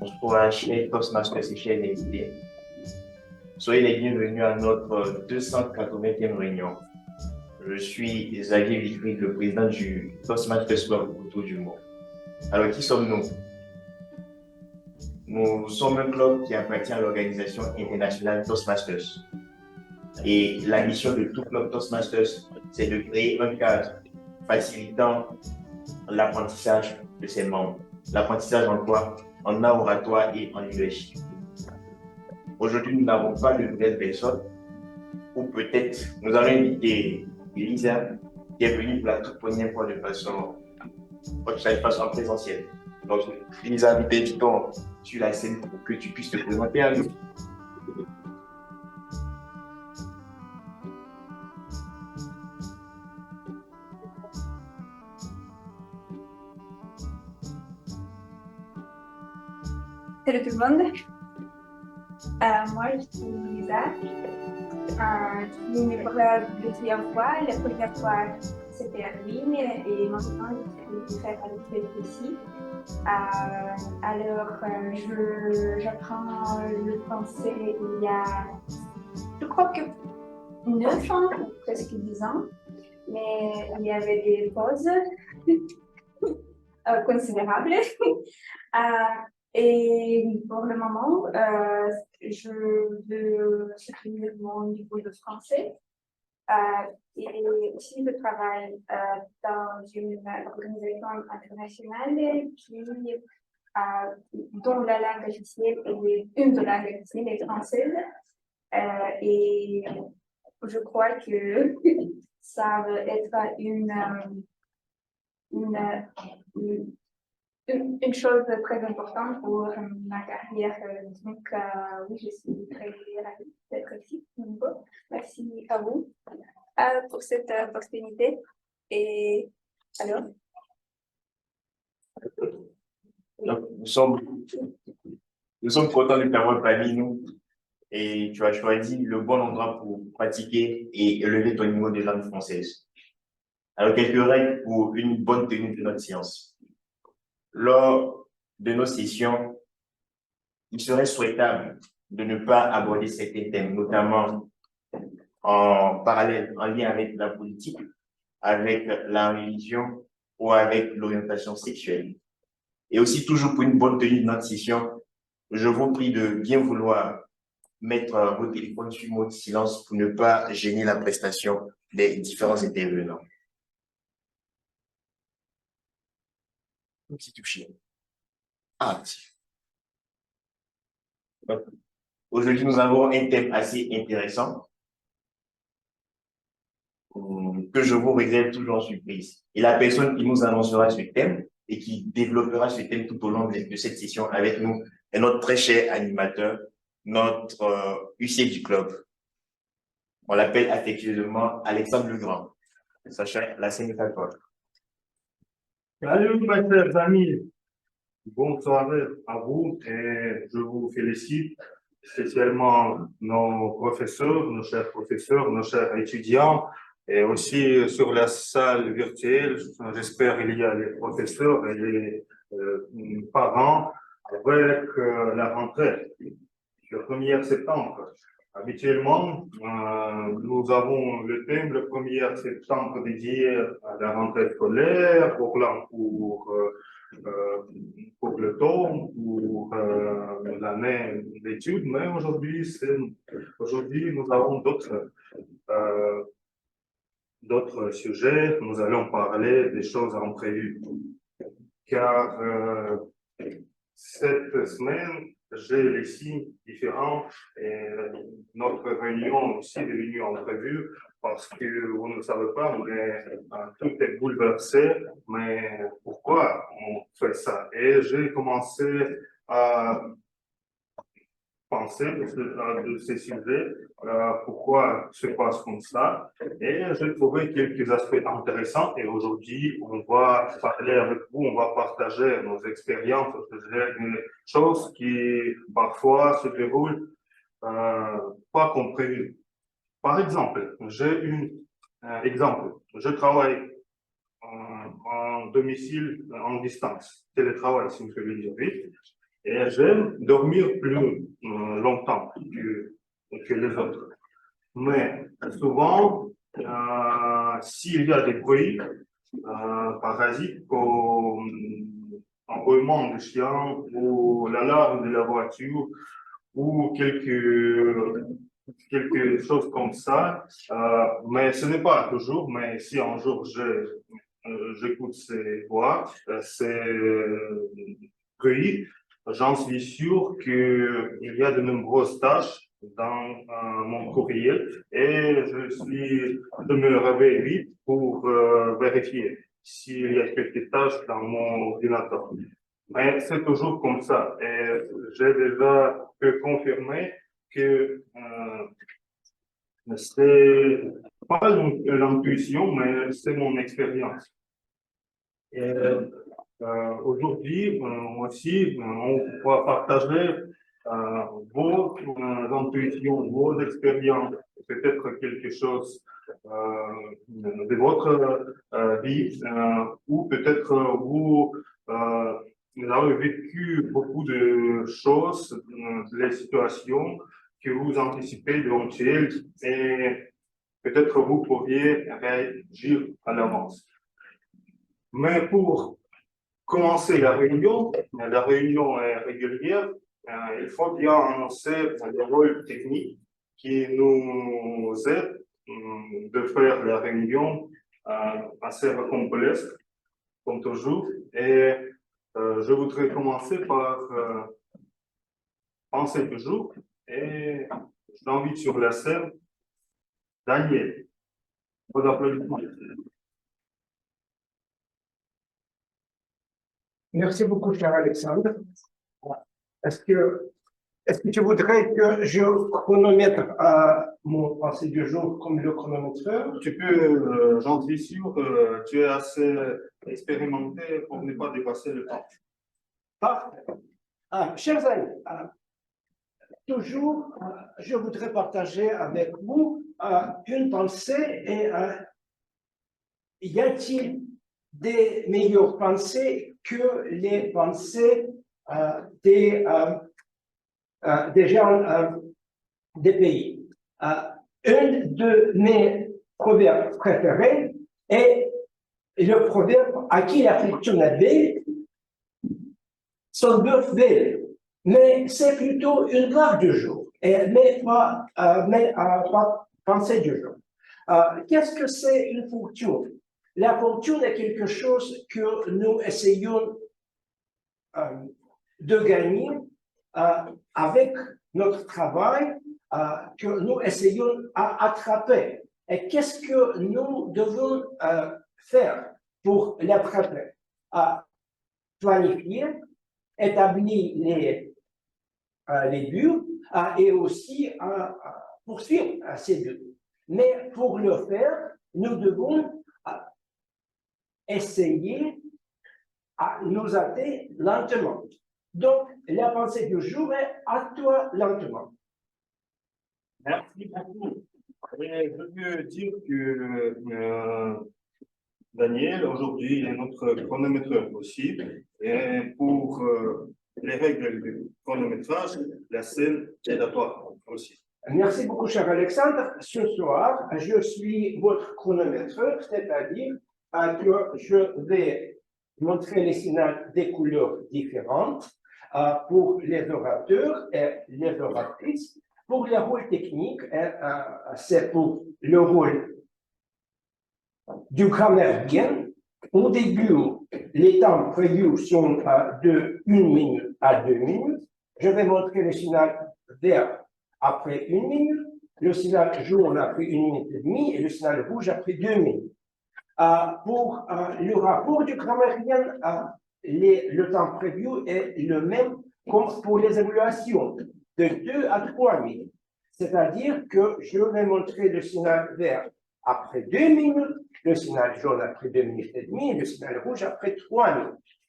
On se trouve à chez Toastmasters et chez LinkedIn. Soyez les bienvenus à notre 280e réunion. Je suis Xavier Wilfried, le président du Toastmasters Club autour du monde. Alors, qui sommes-nous? Nous sommes un club qui appartient à l'organisation internationale Toastmasters. Et la mission de tout club Toastmasters, c'est de créer un cadre facilitant l'apprentissage de ses membres. L'apprentissage en quoi? En art oratoire et en leadership. Aujourd'hui, nous n'avons pas de nouvelles personnes, ou peut-être nous allons inviter Elisa, qui est venue pour la toute première fois de façon présentielle. Donc, Elisa, nous t'invitons sur la scène pour que tu puisses te présenter à nous. Salut tout le monde. Moi, je suis Lisa. Je suis pour la deuxième fois. La première fois, c'était en ligne et maintenant, je suis faire avec les ici. Alors, j'apprends le français il y a, je crois que 9 ans, presque 10 ans. Mais il y avait des pauses considérables. Et pour le moment, je veux soutenir mon niveau de français. Et aussi, je travaille dans une organisation internationale dont la langue officielle est une de langues officielles est française. Et je crois que ça va être une chose très importante pour ma carrière. Donc, oui, je suis très ravie d'être ici. Merci à vous pour cette opportunité. Et alors? Donc, nous sommes contents de t'avoir parmi nous et tu as choisi le bon endroit pour pratiquer et élever ton niveau de langue française. Alors, quelques règles pour une bonne tenue de notre séance. Lors de nos sessions, il serait souhaitable de ne pas aborder certains thèmes, notamment en parallèle, en lien avec la politique, avec la religion ou avec l'orientation sexuelle. Et aussi, toujours pour une bonne tenue de notre session, je vous prie de bien vouloir mettre vos téléphones sur mode silence pour ne pas gêner la prestation des différents intervenants. Un petit toucher. Aujourd'hui, nous avons un thème assez intéressant que je vous réserve toujours en surprise. Et la personne qui nous annoncera ce thème et qui développera ce thème tout au long de cette session avec nous est notre très cher animateur, notre huissier du club. On l'appelle affectueusement Alexandre Legrand. Sacha, la scène est à toi. Salut mes chers amis, bonne soirée à vous et je vous félicite spécialement nos professeurs, nos chers étudiants et aussi sur la salle virtuelle. J'espère qu'il y a les professeurs et les parents avec la rentrée le 1er septembre. Habituellement, nous avons le thème le 1er septembre dédié à la rentrée scolaire, pour le temps, pour l'année d'études, mais aujourd'hui, nous avons d'autres sujets. Nous allons parler des choses imprévues. Car cette semaine, j'ai les signes différents et notre réunion aussi devenu imprévue parce que vous ne le savez pas, mais tout est bouleversé. Mais pourquoi on fait ça? Et j'ai commencé à penser de ces sujets, pourquoi se passe comme ça. Et j'ai trouvé quelques aspects intéressants et aujourd'hui, on va parler avec vous, on va partager nos expériences, des choses qui parfois se déroulent pas comme prévu. Par exemple, j'ai un exemple. Je travaille en domicile, en distance, télétravail, si vous pouvez le dire vite. et j'aime dormir plus longtemps que les autres. Mais souvent, s'il y a des bruits parasites comme un roulement de chien ou l'alarme de la voiture ou quelque chose comme ça, mais ce n'est pas toujours, mais si un jour j'écoute ces voix, ces bruits, j'en suis sûr qu'il y a de nombreuses tâches dans mon courriel et je me réveille vite pour vérifier s'il y a quelques tâches dans mon ordinateur. Mais c'est toujours comme ça. Et j'ai déjà pu confirmer que c'est pas l'intuition, mais c'est mon expérience. Et aujourd'hui aussi, on va partager vos intuitions, vos expériences, peut-être quelque chose de votre vie, ou peut-être vous avez vécu beaucoup de choses, les situations que vous anticipez devant elles, et peut-être vous pourriez réagir à l'avance. Mais pour commencer la réunion est régulière, il faut bien annoncer les rôles techniques qui nous aident de faire la réunion assez complexe, comme toujours. Et je voudrais commencer par penser toujours et j'invite sur la scène Daniel. Vos applaudissements. Merci beaucoup, cher Alexandre. Est-ce que tu voudrais que je chronomètre mon pensée du jour comme le chronomètreur? Tu peux, j'en suis sûr, tu es assez expérimenté pour ne pas dépasser le temps. Parfait. Chers amis, toujours, je voudrais partager avec vous une pensée et y a-t-il des meilleures pensées que les pensées des gens des pays? Un de mes proverbes préférés est le proverbe à qui la fortune est belle, son bœuf belle. Mais c'est plutôt une blague du jour, mais pas pensée du jour. Qu'est-ce que c'est une fortune? La fortune est quelque chose que nous essayons de gagner avec notre travail, que nous essayons d'attraper. Et qu'est-ce que nous devons faire pour l'attraper? Planifier, établir les buts et aussi poursuivre ces buts. Mais pour le faire, nous devons essayer à nous hâter lentement. Donc, la pensée du jour est à toi lentement. Merci beaucoup. Et je veux dire que Daniel, aujourd'hui, est notre chronométreur aussi. Et pour les règles du chronométrage, la scène est à toi aussi. Merci beaucoup, cher Alexandre. Ce soir, je suis votre chronométreur, c'est-à-dire que je vais montrer les signaux des couleurs différentes pour les orateurs et les oratrices. Pour les rôles techniques, c'est pour le rôle du grammairien. Au début, les temps prévus sont de 1 minute à 2 minutes. Je vais montrer le signal vert après 1 minute, le signal jaune après 1 minute et demie et le signal rouge après 2 minutes. Pour le rapport du grammairien, le temps prévu est le même comme pour les évaluations, de 2 à 3 minutes. C'est-à-dire que je vais montrer le signal vert après 2 minutes, le signal jaune après 2 minutes et demie et le signal rouge après 3 minutes.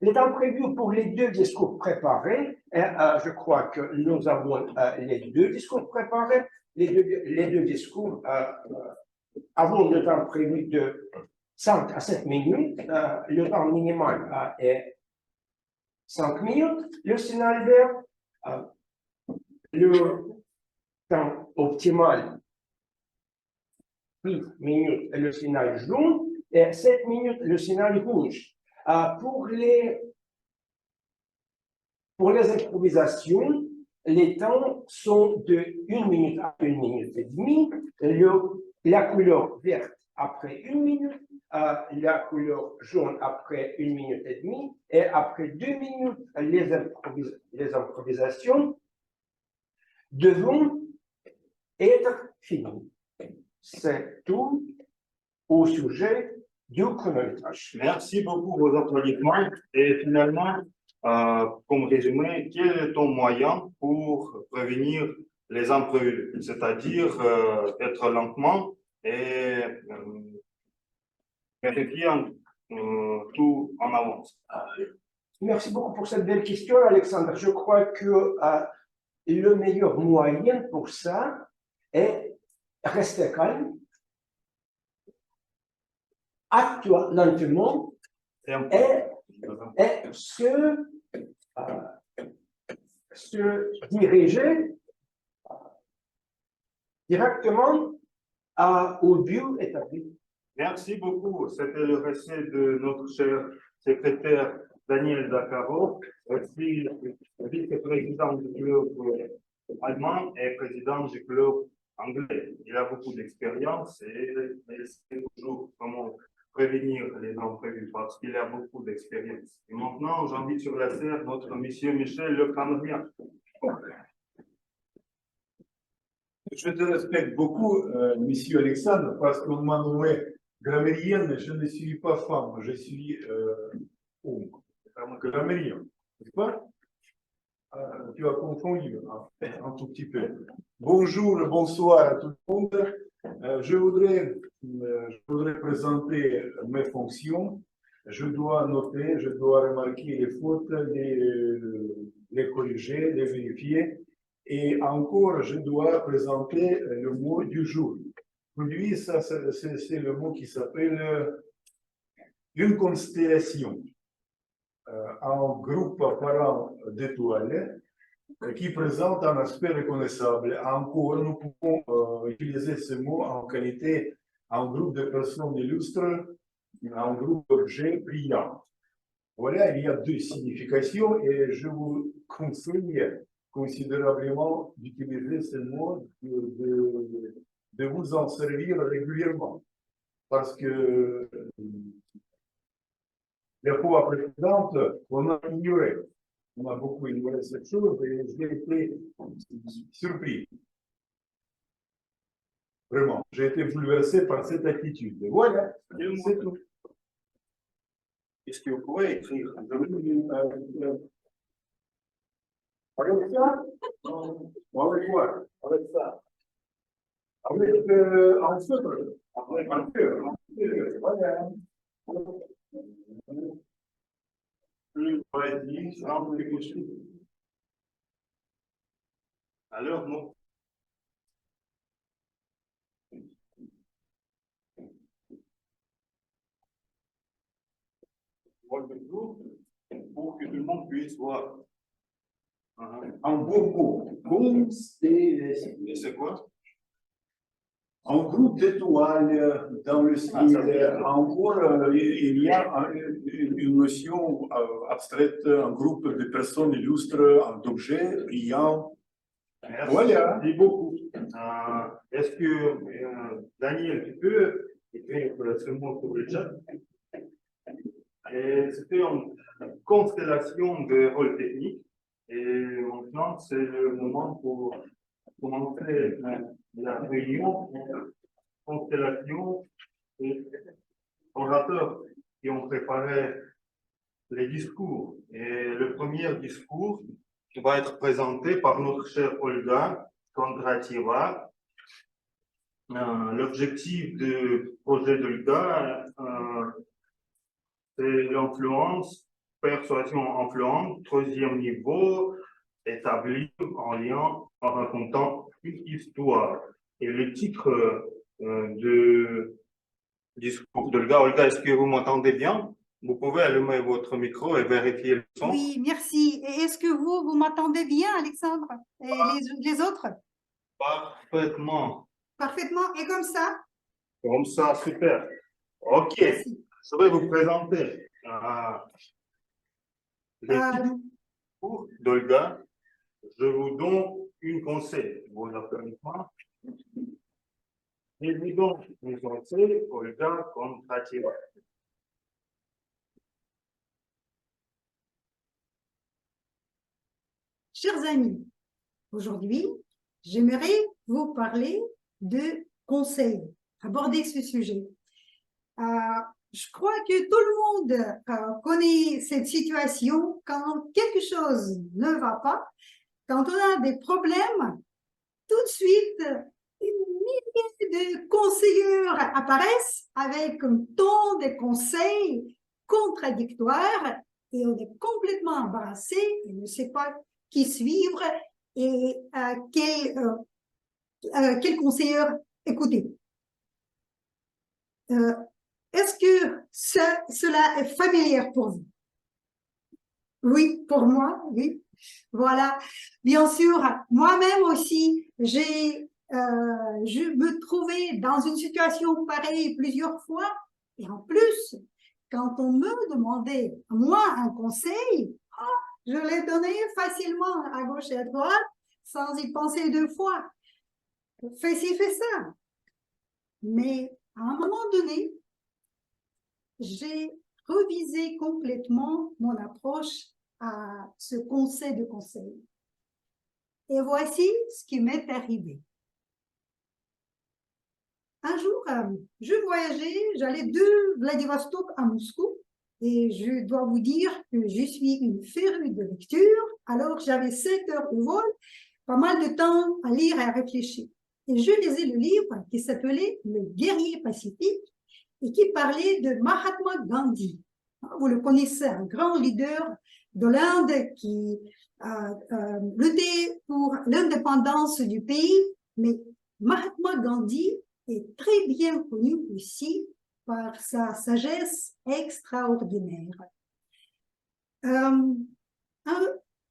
Le temps prévu pour les deux discours préparés, je crois que nous avons les deux discours préparés. Les deux discours avons le temps prévu de 5 à 7 minutes. Le temps minimal est 5 minutes. Le signal vert, le temps optimal, 8 minutes, le signal jaune, et 7 minutes, le signal rouge. Pour les improvisations, les temps sont de 1 minute à 1 minute et demie. La couleur verte après 1 minute, la couleur jaune après 1 minute et demie, et après 2 minutes, les improvisations devront être finies. C'est tout au sujet du chronométrage. Merci beaucoup pour vos applaudissements. Et finalement, comme résumé, quel est ton moyen pour prévenir les imprévus? C'est-à-dire être lentement et vérifier tout en avance. Merci beaucoup pour cette belle question, Alexandre. Je crois que le meilleur moyen pour ça est rester calme, acte lentement et se diriger directement au but établi. Merci beaucoup. C'était le récit de notre cher secrétaire Daniel Zakarov, aussi vice-président du club allemand et président du club anglais. Il a beaucoup d'expérience et il sait toujours comment prévenir les imprévus parce qu'il a beaucoup d'expérience. Et maintenant, j'invite sur la scène notre monsieur Michel Le Canadien. Je te respecte beaucoup, monsieur Alexandre, parce qu'on m'a nommé grammairienne. Je ne suis pas femme, je suis homme. Grammairien, n'est-ce pas? Tu as confondu un tout petit peu. Bonjour, bonsoir à tout le monde. Je voudrais présenter mes fonctions. Je dois noter, je dois remarquer les fautes, les corriger, les vérifier. Et encore, je dois présenter le mot du jour. Aujourd'hui, ça, c'est le mot qui s'appelle une constellation. Un groupe apparent d'étoiles qui présente un aspect reconnaissable. Encore, nous pouvons utiliser ce mot en qualité d'un groupe de personnes illustres, un groupe d'objets brillants. Voilà, il y a deux significations et je vous conseille considérablement d'utiliser ce mot, de vous en servir régulièrement. Parce que les fois précédentes, on a ignoré. On a beaucoup ignoré cette chose et j'ai été surpris. Vraiment, j'ai été bouleversé par cette attitude. Voilà, c'est tout. Est-ce que vous pouvez écrire? Avec ça? Avec quoi? Avec ça. Avec un feutre. Avec un feutre. Voilà. Alors, non. Pour que tout le monde puisse voir. Un beau mot. Comme c'est quoi? Un groupe d'étoiles dans le ciel. Encore, il y a une notion abstraite, un groupe de personnes illustres, d'objets brillants. Merci, voilà. Merci beaucoup. Est-ce que, Daniel, tu peux écrire ce mot sur le chat? C'était une constellation de rôles techniques. Et maintenant, c'est le moment pour commencer la réunion, constellation et orateurs qui ont préparé les discours. Et le premier discours va être présenté par notre chère Olga Kondratieva. L'objectif du projet d'Olga, c'est l'influence, persuasion influente, troisième niveau, établi en lien en racontant une histoire. Et le titre de discours d'Olga, Olga, est-ce que vous m'entendez bien? Vous pouvez allumer votre micro et vérifier le son. Oui, merci. Et est-ce que vous m'entendez bien, Alexandre? Et les autres? Parfaitement. Parfaitement. Et comme ça? Comme ça, super. OK. Merci. Je vais vous présenter les Euh, cours d'Olga. Je vous donne un conseil. Vous le permettez? Je vous donne un conseil, Olga Kontrateva. Chers amis, aujourd'hui, j'aimerais vous parler de conseils, aborder ce sujet. Je crois que tout le monde connaît cette situation quand quelque chose ne va pas, quand on a des problèmes, tout de suite, une milliers de conseillers apparaissent avec un ton de conseils contradictoires et on est complètement embarrassé et ne sait pas qui suivre et quel conseiller écouter. Est-ce que cela est familier pour vous? Oui, pour moi, oui. Voilà. Bien sûr, moi-même aussi, je me trouvais dans une situation pareille plusieurs fois. Et en plus, quand on me demandait, moi, un conseil, je l'ai donné facilement à gauche et à droite, sans y penser deux fois. Fais ci, fais ça. Mais à un moment donné, j'ai revisé complètement mon approche à ce conseil de conseil. Et voici ce qui m'est arrivé. Un jour, je voyageais, j'allais de Vladivostok à Moscou et je dois vous dire que je suis une férue de lecture. Alors, j'avais 7 heures de vol, pas mal de temps à lire et à réfléchir. Et je lisais le livre qui s'appelait « Le guerrier pacifique » et qui parlait de Mahatma Gandhi. Vous le connaissez, un grand leader de l'Inde qui luttait pour l'indépendance du pays, mais Mahatma Gandhi est très bien connu aussi par sa sagesse extraordinaire.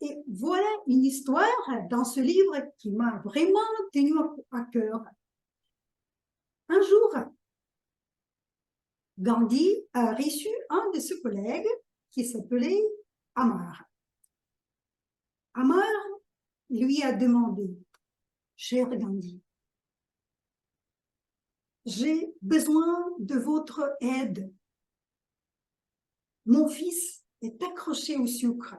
Et voilà une histoire dans ce livre qui m'a vraiment tenu à cœur. Un jour, Gandhi a reçu un de ses collègues qui s'appelait Amar. Amar lui a demandé, « Cher Gandhi, j'ai besoin de votre aide. Mon fils est accroché au sucre,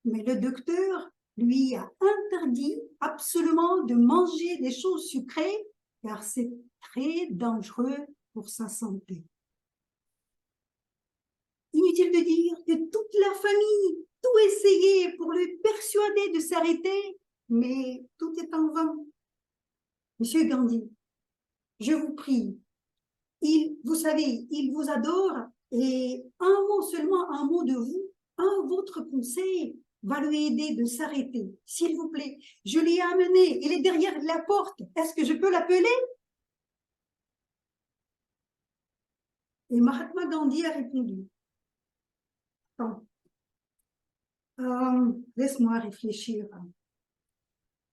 mais le docteur lui a interdit absolument de manger des choses sucrées car c'est très dangereux pour sa santé. » Inutile de dire que toute la famille, tout essayait pour le persuader de s'arrêter, mais tout est en vain. Monsieur Gandhi, je vous prie, vous savez, il vous adore et un mot seulement, un mot de vous, votre conseil va lui aider de s'arrêter. S'il vous plaît, je l'ai amené, il est derrière la porte. Est-ce que je peux l'appeler? Et Mahatma Gandhi a répondu, laisse-moi réfléchir.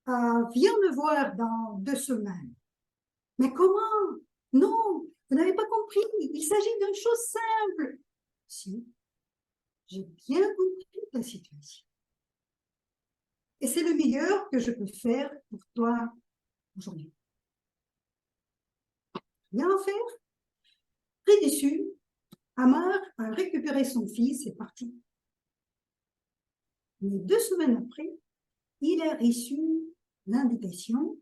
Viens me voir dans 2 semaines. Mais comment? Non, vous n'avez pas compris. Il s'agit d'une chose simple. Si, j'ai bien compris ta situation. Et c'est le meilleur que je peux faire pour toi aujourd'hui. Rien à faire? Très déçu, Amar a récupéré son fils et est parti. Mais 2 semaines après, il a reçu l'invitation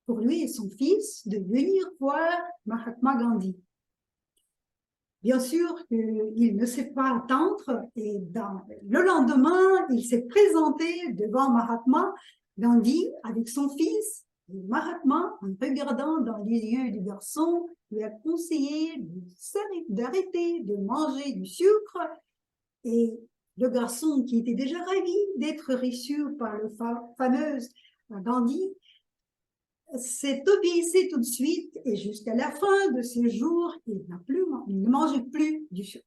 pour lui et son fils de venir voir Mahatma Gandhi. Bien sûr qu'il ne sait pas attendre et le lendemain, il s'est présenté devant Mahatma Gandhi avec son fils. Et Mahatma, en regardant dans les yeux du garçon, lui a conseillé d'arrêter de manger du sucre et le garçon qui était déjà ravi d'être reçu par le fameux Gandhi s'est obéissé tout de suite et jusqu'à la fin de ses jours, il ne mangeait plus du sucre.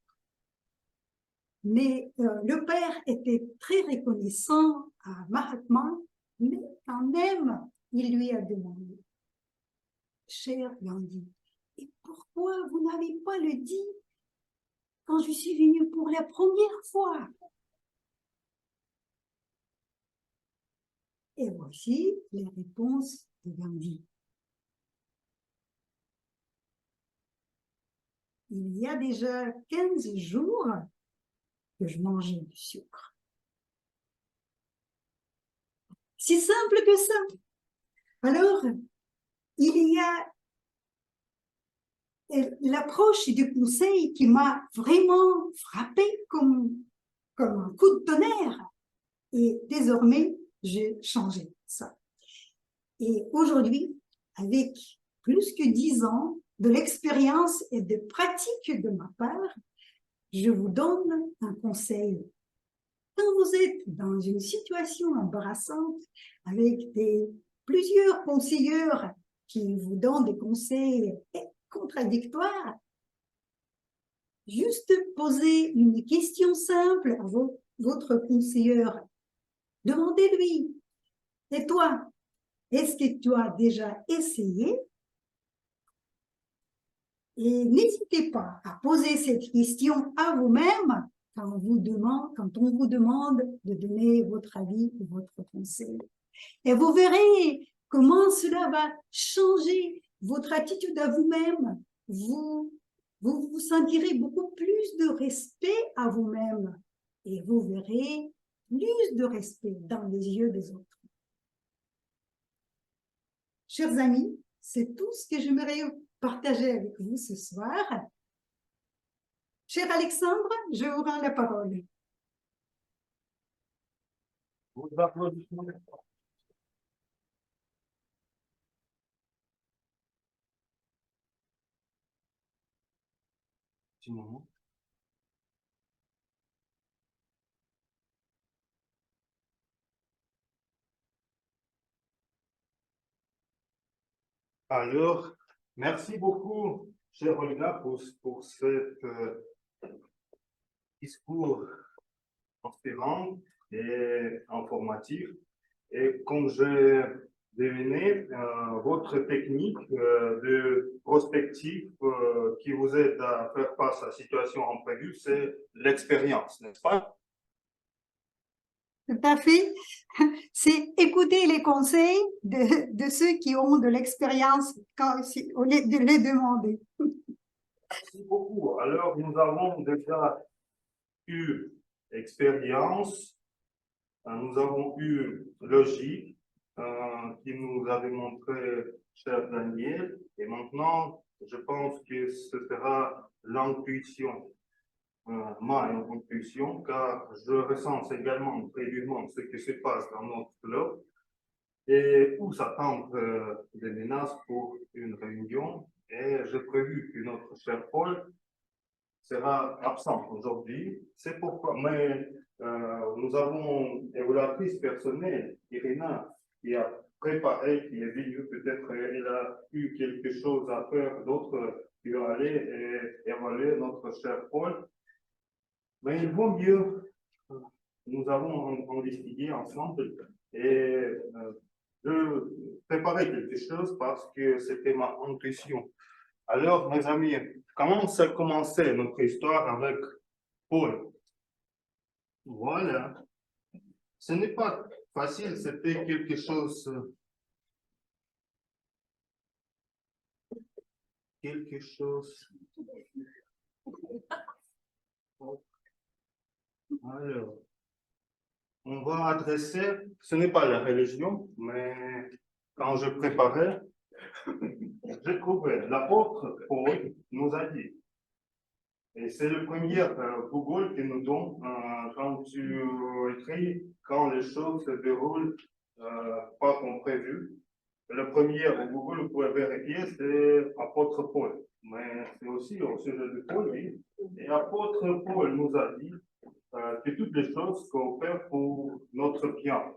Mais le père était très reconnaissant à Mahatma, mais quand même, il lui a demandé, cher Gandhi, et pourquoi vous n'avez pas le dit quand je suis venue pour la première fois? Et voici les réponses de Gandhi. Il y a déjà 15 jours que je mangeais du sucre. Si simple que ça. Alors, il y a l'approche du conseil qui m'a vraiment frappé comme un coup de tonnerre. Et désormais, j'ai changé ça. Et aujourd'hui, avec plus que 10 ans de l'expérience et de pratique de ma part, je vous donne un conseil. Quand vous êtes dans une situation embarrassante avec plusieurs conseillers qui vous donnent des conseils contradictoires, juste poser une question simple à votre conseiller. Demandez-lui, et toi, est-ce que tu as déjà essayé? Et n'hésitez pas à poser cette question à vous-même quand on vous demande de donner votre avis ou votre conseil. Et vous verrez comment cela va changer votre attitude à vous-même. Vous vous sentirez beaucoup plus de respect à vous-même et vous verrez plus de respect dans les yeux des autres. Chers amis, c'est tout ce que j'aimerais partager avec vous ce soir. Cher Alexandre, je vous rends la parole. Vos applaudissements. Petit moment. Alors, merci beaucoup, cher Olga, pour cet discours inspirant et informatif. Et comme j'ai deviné, votre technique de prospective qui vous aide à faire face à la situation imprévue, c'est l'expérience, n'est-ce pas? Tout à fait. C'est écouter les conseils de ceux qui ont de l'expérience au lieu de les demander. Merci beaucoup. Alors, nous avons déjà eu expérience, nous avons eu logique qui nous avait montré cher Daniel, et maintenant, je pense que ce sera l'intuition. Ma intuition, car je ressens également très vivement ce qui se passe dans notre club et où s'attendent des menaces pour une réunion. Et j'ai prévu que notre cher Paul sera absent aujourd'hui. C'est pourquoi, mais nous avons une évaluatrice personnelle, Irina, qui a préparé, qui est venue, peut-être elle a eu quelque chose à faire d'autre qui va aller et évaluer notre cher Paul. Mais il vaut mieux, nous avons investigué ensemble et de préparer quelque chose parce que c'était ma intuition. Alors, mes amis, comment ça a commencé notre histoire avec Paul? Voilà. Ce n'est pas facile, c'était quelque chose. Alors, on va adresser, ce n'est pas la religion, mais quand je préparais, j'ai trouvé l'apôtre Paul nous a dit, et c'est le premier Google qui nous donne quand tu écris, quand les choses se déroulent pas comme prévu. Le premier Google, vous pouvez vérifier, c'est apôtre Paul. Mais c'est aussi au sujet de Paul, oui. Et apôtre Paul nous a dit que toutes les choses coopèrent pour notre bien.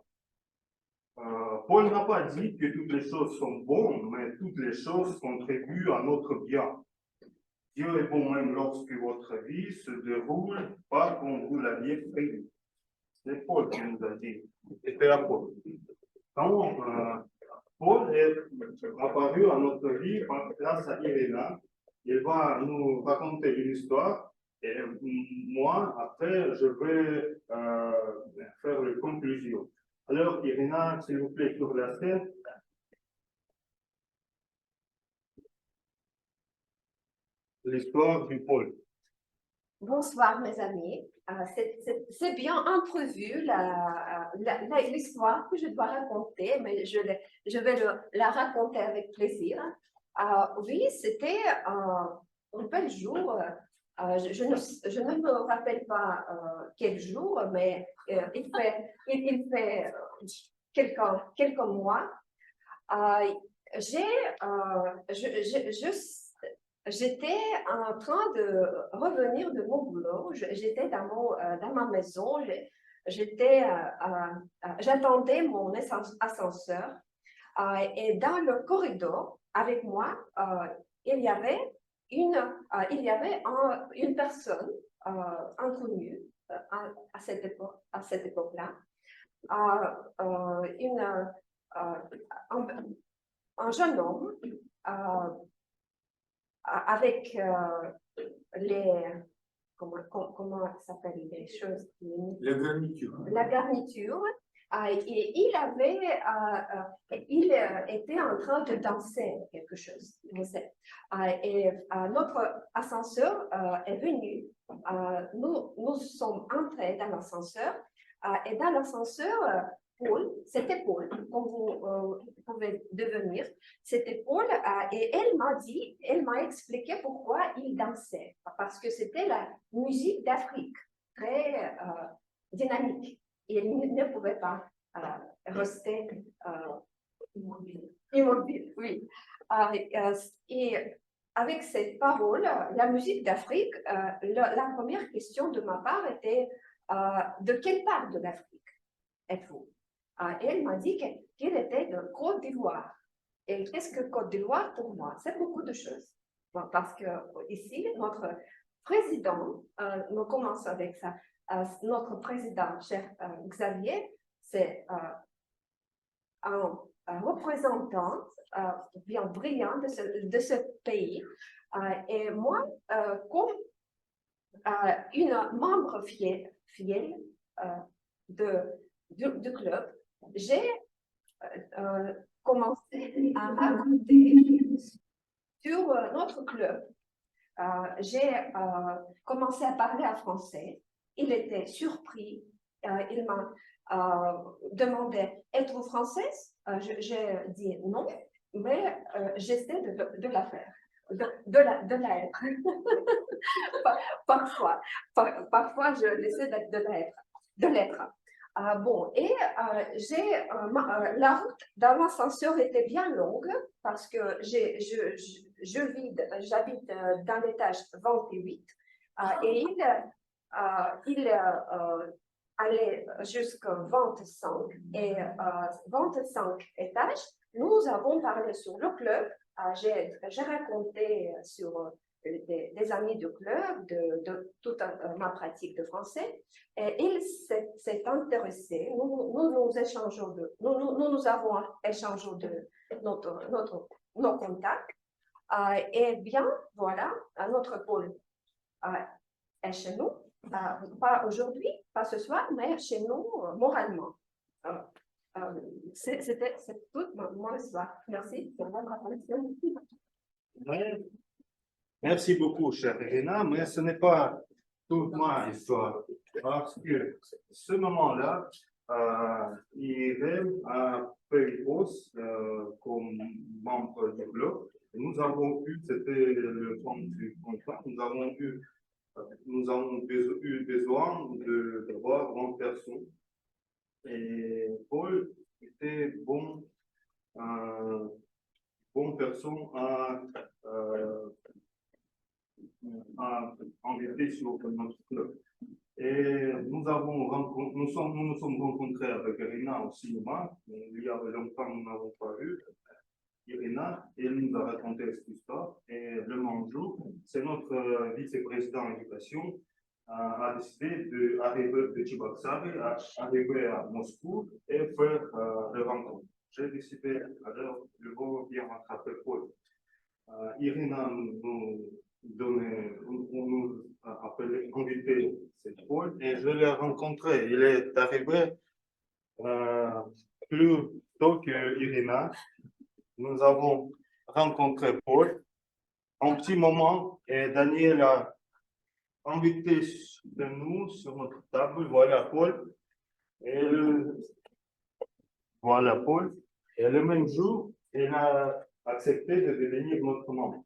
Paul n'a pas dit que toutes les choses sont bonnes, mais toutes les choses contribuent à notre bien. Dieu est bon même lorsque votre vie se déroule pas comme vous l'aviez prévu. C'est Paul qui nous a dit, c'était à Paul. Quand Paul est apparu à notre vie grâce à Iréna, il va nous raconter une histoire et moi, après, je vais faire les conclusions. Alors, Iréna, s'il vous plaît, sur la scène. L'histoire du Paul. Bonsoir mes amis. C'est bien entrevu l'histoire que je dois raconter, mais je vais la raconter avec plaisir. Oui, c'était un bel jour. Je ne me rappelle pas quel jour, mais il fait quelques mois. J'étais en train de revenir de mon boulot. J'étais dans ma maison. J'attendais mon ascenseur. Et dans le corridor, avec moi, il y avait une personne inconnue à cette époque-là. Un jeune homme avec comment s'appellent les choses? La garniture. La garniture. Et il était en train de danser quelque chose. Et notre ascenseur est venu. Nous sommes entrés dans l'ascenseur. Et dans l'ascenseur, Paul, c'était Paul, comme vous pouvez devenir, c'était Paul, et elle m'a expliqué pourquoi il dansait, parce que c'était la musique d'Afrique, très dynamique, et il ne pouvait pas rester immobile, oui. Et avec cette parole, la musique d'Afrique, la première question de ma part était de quelle part de l'Afrique êtes-vous? Elle m'a dit qu'elle était de Côte d'Ivoire. Et qu'est-ce que Côte d'Ivoire pour moi? C'est beaucoup de choses. Parce que ici, notre président, nous commençons avec ça, notre président, cher Xavier, c'est un représentant bien brillant de ce pays. Et moi, comme une membre fidèle du club, j'ai commencé à raconter sur notre club. J'ai commencé à parler en français. Il était surpris. Il m'a demandé, êtes-vous française? J'ai dit non, mais j'essaie de la faire, de la être. Parfois, je essaie de l'être. Bon, et la route dans l'ascenseur était bien longue parce que j'habite dans l'étage 28 et il allait jusqu'à 25 et 25 étages. Nous avons parlé sur le club. J'ai raconté sur des amis du club, de toute ma pratique de français. Et il s'est intéressé. Nous avons échangé nos contacts. Et bien, voilà, notre pôle est chez nous. Pas aujourd'hui, pas ce soir, mais chez nous, moralement. C'est tout mon histoire. Merci pour votre attention. Merci beaucoup, chère Irina, mais ce n'est pas toute ma histoire, parce que ce moment-là, Irène a pris poste comme membre du club. Nous avons eu, c'était le temps du contrat, nous avons eu besoin de voir une personne. Et Paul était bonne personne à invité sur notre club. Et nous nous sommes rencontrés avec Irina au cinéma. Il y avait longtemps, nous n'avons pas vu. Irina, elle nous a raconté cette histoire. Et le même jour, c'est notre vice-président éducation a décidé d'arriver de Tchibaksari, arriver à Moscou et faire le rencontre. J'ai décidé alors de bien rattraper Paul. Irina nous a appelé, invité cette Paul et je l'ai rencontré. Il est arrivé plus tôt que Irina. Nous avons rencontré Paul. En petit moment, et Daniel a invité de nous sur notre table. Voilà Paul. Voilà Paul. Et le même jour, il a accepté de devenir notre membre.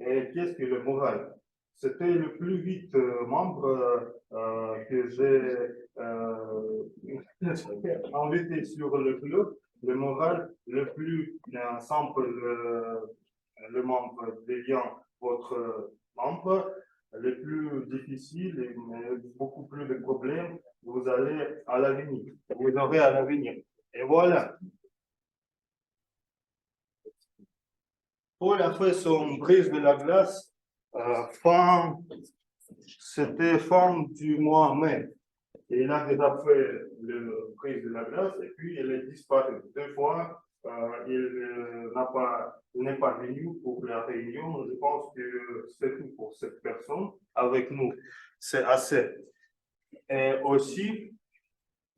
Et qu'est-ce que le moral? C'était le plus vite membre que j'ai invité sur le club. Le moral le plus simple, le membre devient votre membre. Le plus difficile et beaucoup plus de problèmes, vous allez à l'avenir. Vous aurez à l'avenir. Et voilà. Paul a fait son brise de la glace c'était fin du mois mai. Il a déjà fait le brise de la glace et puis il est disparu. 2 fois, il n'est pas venu pour la réunion. Je pense que c'est tout pour cette personne. Avec nous, c'est assez. Et aussi,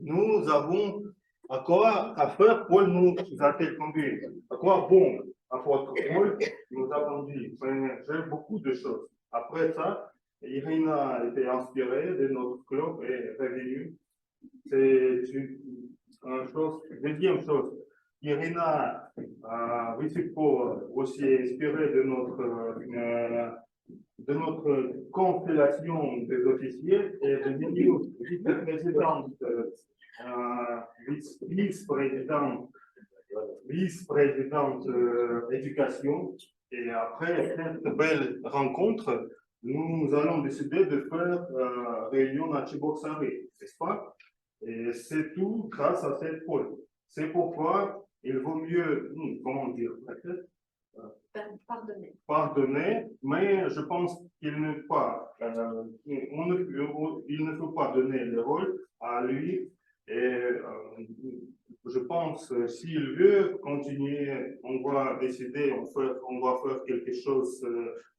nous avons à quoi à faire. Paul nous a-t-il conduit? À quoi bon? Apôtre Paul nous a conduit. J'ai beaucoup de choses. Après ça, Irina a été inspirée de notre club et est revenue. C'est une chose. Deuxième chose, Irina a aussi inspiré de notre constellation des officiers et est devenue vice-présidente, vice-présidente éducation. Et après cette belle rencontre, nous allons décider de faire réunion à Tchiboksari, n'est-ce pas? Et c'est tout grâce à cette Paul. C'est pourquoi il vaut mieux, comment dire, pardonner, mais je pense qu'il ne faut pas, il ne faut pas donner le rôle à lui. Et je pense, s'il veut continuer, on va décider, on va faire quelque chose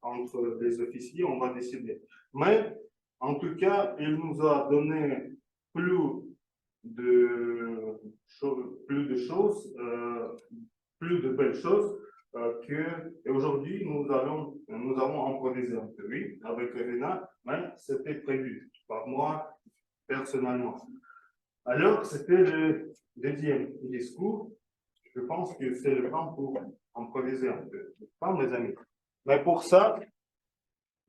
entre les officiers, on va décider. Mais en tout cas, il nous a donné plus de choses, plus de belles choses et aujourd'hui nous avons improvisé un peu, oui, avec Elena, mais c'était prévu par moi personnellement. Alors, c'était le deuxième discours. Je pense que c'est le temps pour improviser un peu, pas mes amis. Mais pour ça,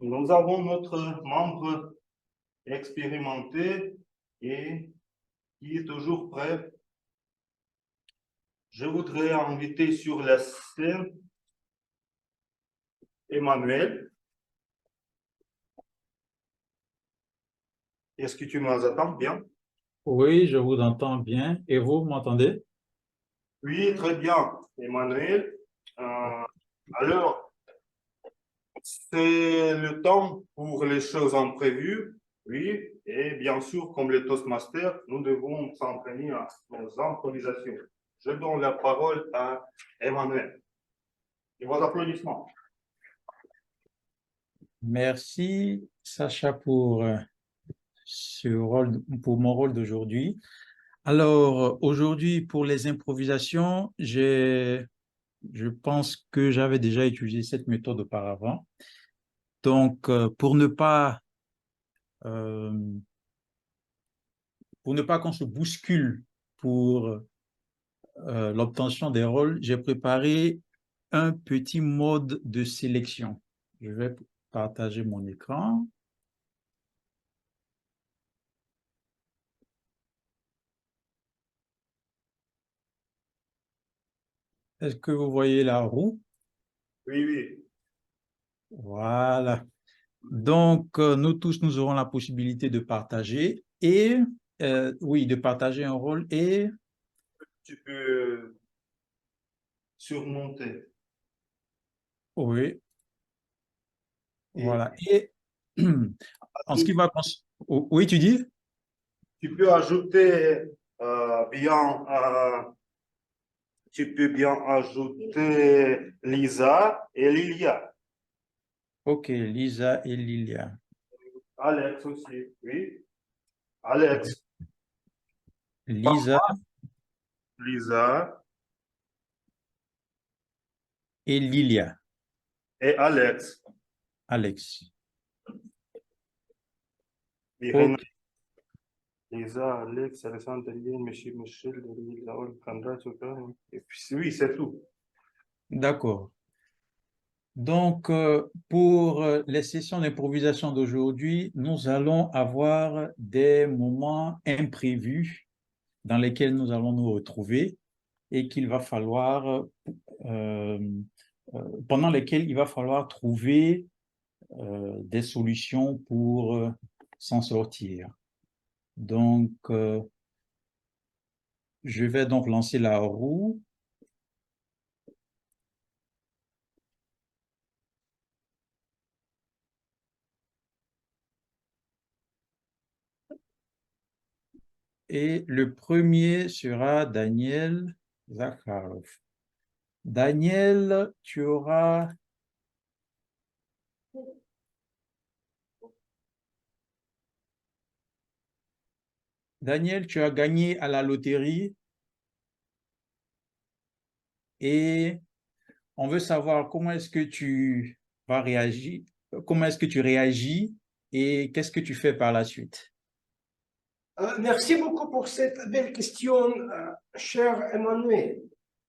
nous avons notre membre expérimenté et qui est toujours prêt. Je voudrais inviter sur la scène Emmanuel. Est-ce que tu m'entends bien? Oui, je vous entends bien. Et vous m'entendez? Oui, très bien, Emmanuel. Alors, c'est le temps pour les choses imprévues, oui, et bien sûr, comme les Toastmasters, nous devons s'entraîner à nos improvisations. Je donne la parole à Emmanuel. Et vos applaudissements. Merci, Sacha, pour mon rôle d'aujourd'hui. Alors, aujourd'hui, pour les improvisations, je pense que j'avais déjà utilisé cette méthode auparavant. Donc, pour ne pas qu'on se bouscule pour l'obtention des rôles, j'ai préparé un petit mode de sélection. Je vais partager mon écran. Est-ce que vous voyez la roue? Oui, oui. Voilà. Donc, nous tous, nous aurons la possibilité de partager et, oui, de partager un rôle et... Tu peux surmonter. Oui, Et voilà. Et en ce qui va... Oui, tu dis? tu peux ajouter bien, tu peux bien ajouter Lisa et Lilia. Ok, Lisa et Lilia. Alex aussi, oui. Alex, Lisa Lisa et Lilia. et Alex. Alex. Irène, Ok, Lisa, Alex, Alexandre, Liliane, Michel, Lila, Olkanda, et puis oui, c'est tout. d'accord. Donc, pour les sessions d'improvisation d'aujourd'hui, nous allons avoir des moments imprévus dans lesquels nous allons nous retrouver et qu'il va falloir, euh, pendant lesquels il va falloir trouver des solutions pour s'en sortir. Donc, je vais donc lancer la roue. Et le premier sera Daniel Zakharov. Daniel, tu auras... Daniel, tu as gagné à la loterie et on veut savoir comment est-ce que tu vas réagir, comment est-ce que tu réagis et qu'est-ce que tu fais par la suite. Merci beaucoup pour cette belle question, cher Emmanuel.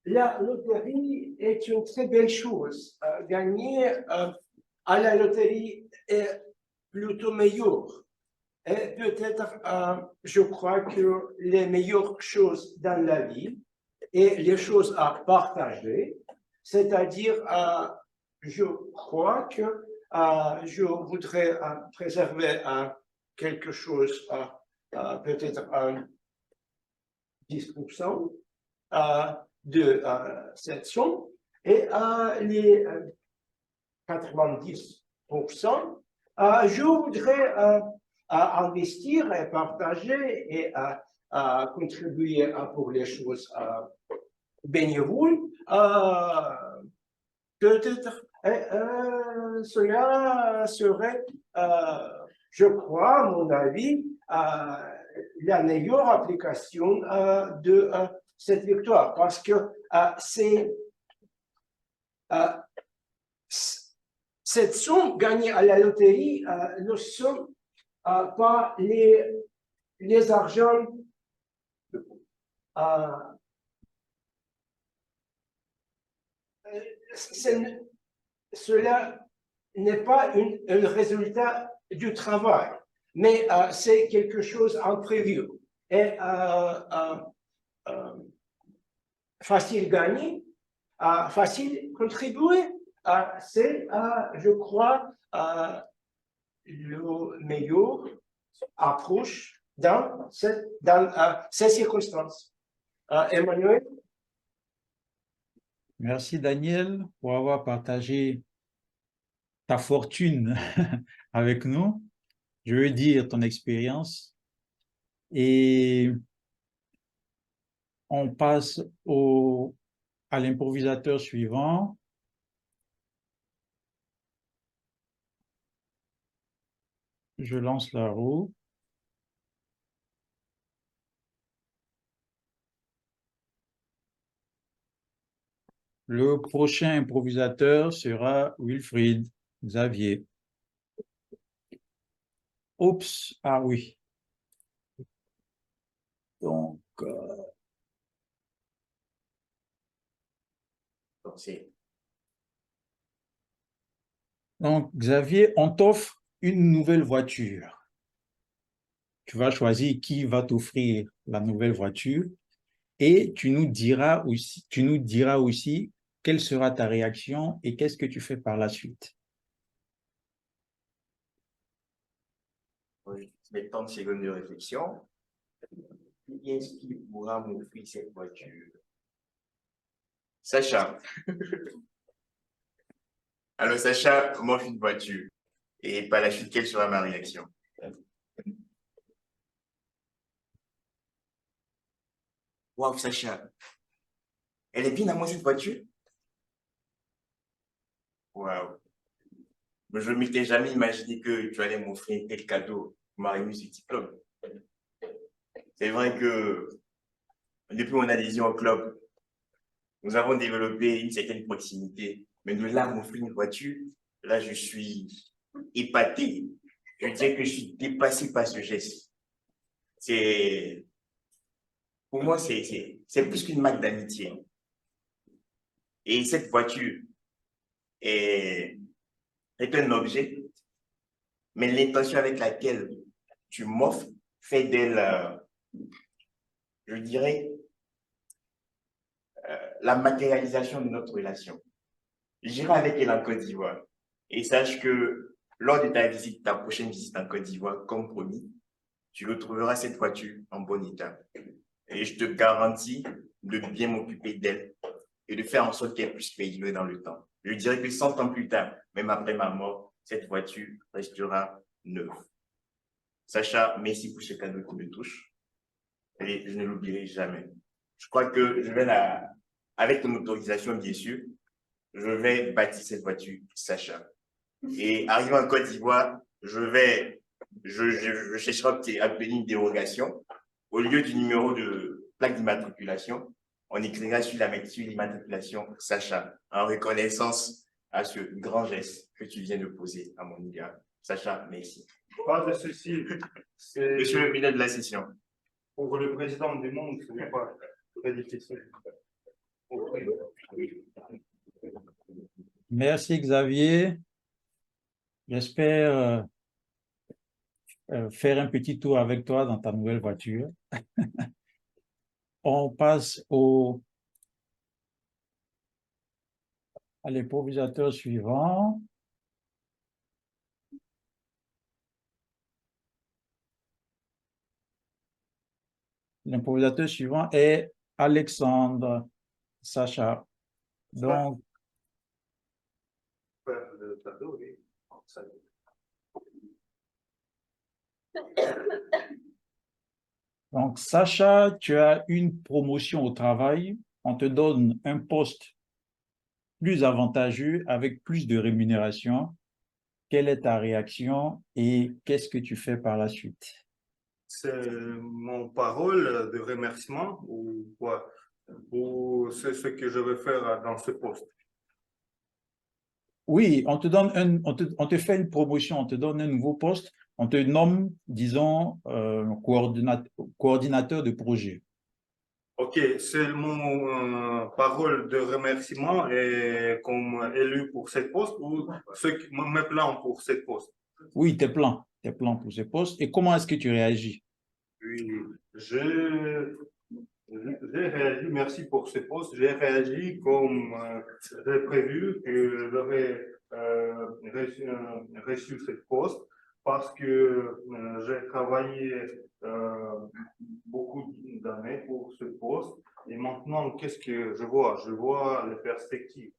La loterie est une très belle chose. Gagner à la loterie est plutôt meilleur. Et peut-être, je crois que les meilleures choses dans la vie et les choses à partager, c'est-à-dire, je crois que je voudrais préserver quelque chose, peut-être 10% de cette somme, et les 90%, je voudrais investir et partager et contribuer pour les choses bénévoles. Peut-être cela serait, je crois, à mon avis, la meilleure application de cette victoire, parce que cette somme gagnée à la loterie ne sont pas les argents cela n'est pas un résultat du travail, mais c'est quelque chose imprévu. Et facile gagner, facile contribuer, c'est, je crois, le meilleur approche dans ces circonstances. Emmanuel? Merci Daniel pour avoir partagé ta fortune avec nous. Je veux dire ton expérience. Et on passe à l'improvisateur suivant. Je lance la roue. Le prochain improvisateur sera Wilfried Xavier. Oups, ah oui. Donc, Xavier, on t'offre une nouvelle voiture. Tu vas choisir qui va t'offrir la nouvelle voiture et tu nous diras aussi quelle sera ta réaction et qu'est-ce que tu fais par la suite. Oui, je vais 30 secondes de réflexion. Qui est-ce qui pourra m'offrir cette voiture? Sacha. Alors, Sacha m'offre une voiture. Et par la suite, quelle sera ma réaction? Waouh, Sacha. Elle est bien à moi, cette voiture? Waouh. Je ne m'étais jamais imaginé que tu allais m'offrir tel cadeau pour ma réussite ce diplôme. C'est vrai que depuis mon adhésion au club, nous avons développé une certaine proximité. Mais de là à m'offrir une voiture, là, je suis épaté. Je dirais que je suis dépassé par ce geste. Pour moi, c'est plus qu'une marque d'amitié. Et cette voiture est un objet, mais l'intention avec laquelle tu m'offres fait d'elle, je dirais, la matérialisation de notre relation. J'irai avec elle en Côte d'Ivoire. Et sache que lors de ta prochaine visite en Côte d'Ivoire, comme promis, tu retrouveras cette voiture en bon état. Et je te garantis de bien m'occuper d'elle et de faire en sorte qu'elle puisse perdurer dans le temps. Je dirais que 100 ans plus tard, même après ma mort, cette voiture restera neuve. Sacha, merci pour ce cadeau qui me touche. Et je ne l'oublierai jamais. Je crois que je vais avec ton autorisation, bien sûr, je vais bâtir cette voiture, Sacha. Et arrivé en Côte d'Ivoire, je chercherai à obtenir une dérogation. Au lieu du numéro de plaque d'immatriculation, on écrira sur l'immatriculation Sacha, en reconnaissance à ce grand geste que tu viens de poser à mon égard. Sacha, merci. Pas de souci. Monsieur le ministre de la session. Pour le président du monde, ce n'est pas très difficile. Merci Xavier. J'espère faire un petit tour avec toi dans ta nouvelle voiture. On passe à l'improvisateur suivant. L'improvisateur suivant est Alexandre Sacha. Donc, Sacha, tu as une promotion au travail. On te donne un poste plus avantageux avec plus de rémunération. Quelle est ta réaction et qu'est-ce que tu fais par la suite? C'est mon parole de remerciement ou quoi? Ou c'est ce que je vais faire dans ce poste? Oui, on te fait une promotion, on te donne un nouveau poste, on te nomme, disons, coordinateur de projet. Ok, c'est mon parole de remerciement et comme élu pour cette poste ou mes plans pour cette poste? Oui, tes plans pour ce poste. Et comment est-ce que tu réagis? Oui, j'ai réagi, merci pour ce poste. J'ai réagi comme j'ai prévu que j'aurais reçu cette poste parce que j'ai travaillé beaucoup d'années pour ce poste. Et maintenant, qu'est-ce que je vois? Je vois les perspectives.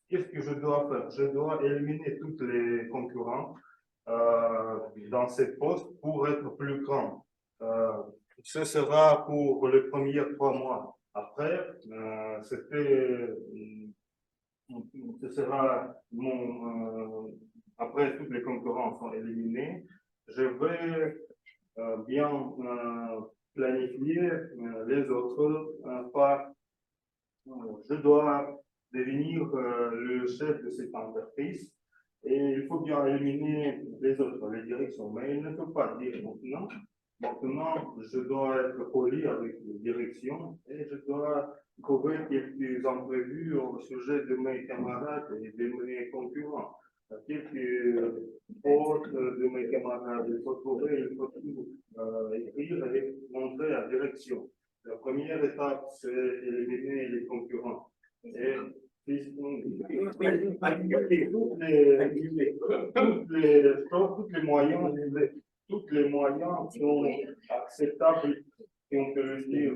Qu'est-ce que je dois faire? Je dois éliminer tous les concurrents dans cette poste pour être plus grand. Ce sera pour les premiers 3 mois. Après, ce sera après tous les concurrents sont éliminés. Je vais bien planifier les autres par. Je dois devenir le chef de cette entreprise et il faut bien éliminer les autres, les directions. Mais il ne faut pas dire maintenant. Maintenant, je dois être poli avec les directions et je dois trouver quelques imprévus au sujet de mes camarades et de mes concurrents. Quelques fautes de mes camarades, il faut trouver, il faut tout écrire et montrer la direction. La première étape, c'est éliminer les concurrents. Et tous les moyens sont acceptables, si on peut le dire,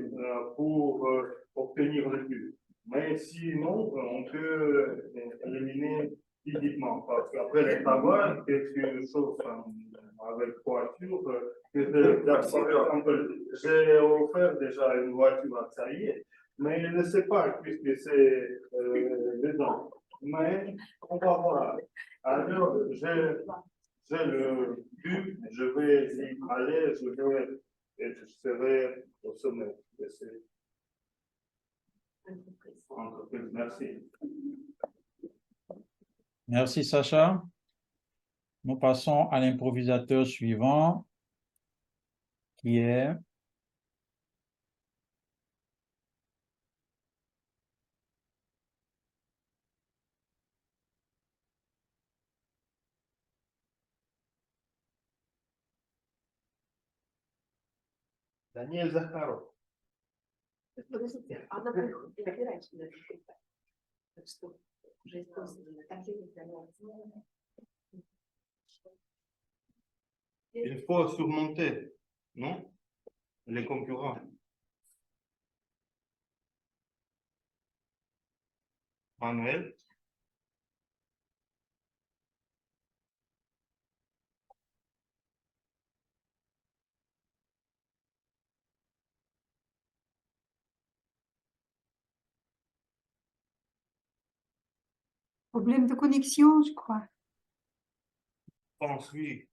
pour obtenir le but. Mais sinon, on peut éliminer physiquement. Parce qu'après le travail, quelque chose avec voiture, par exemple, j'ai offert déjà une voiture à Saïd, mais il ne sait pas puisque c'est dedans. Mais on va voir. Alors, j'ai le but, je vais y aller, je serai au sommet de cette entreprise. Merci. Merci, Sacha. Nous passons à l'improvisateur suivant, qui est Daniel Zakharov. Она выбирает, что что уже Il faut surmonter, non? Les concurrents. Manuel. Problème de connexion, je crois. Pense oui.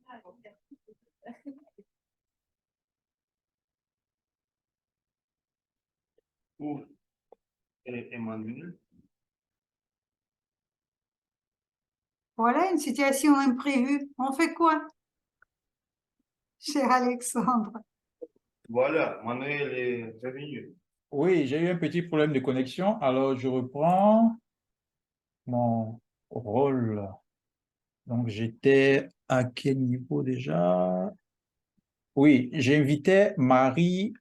Ou Emmanuel. Voilà une situation imprévue. On fait quoi, cher Alexandre? Voilà, Manuel est revenu. Oui, j'ai eu un petit problème de connexion, alors je reprends mon rôle. Donc, j'étais à quel niveau déjà? Oui, j'invitais Marie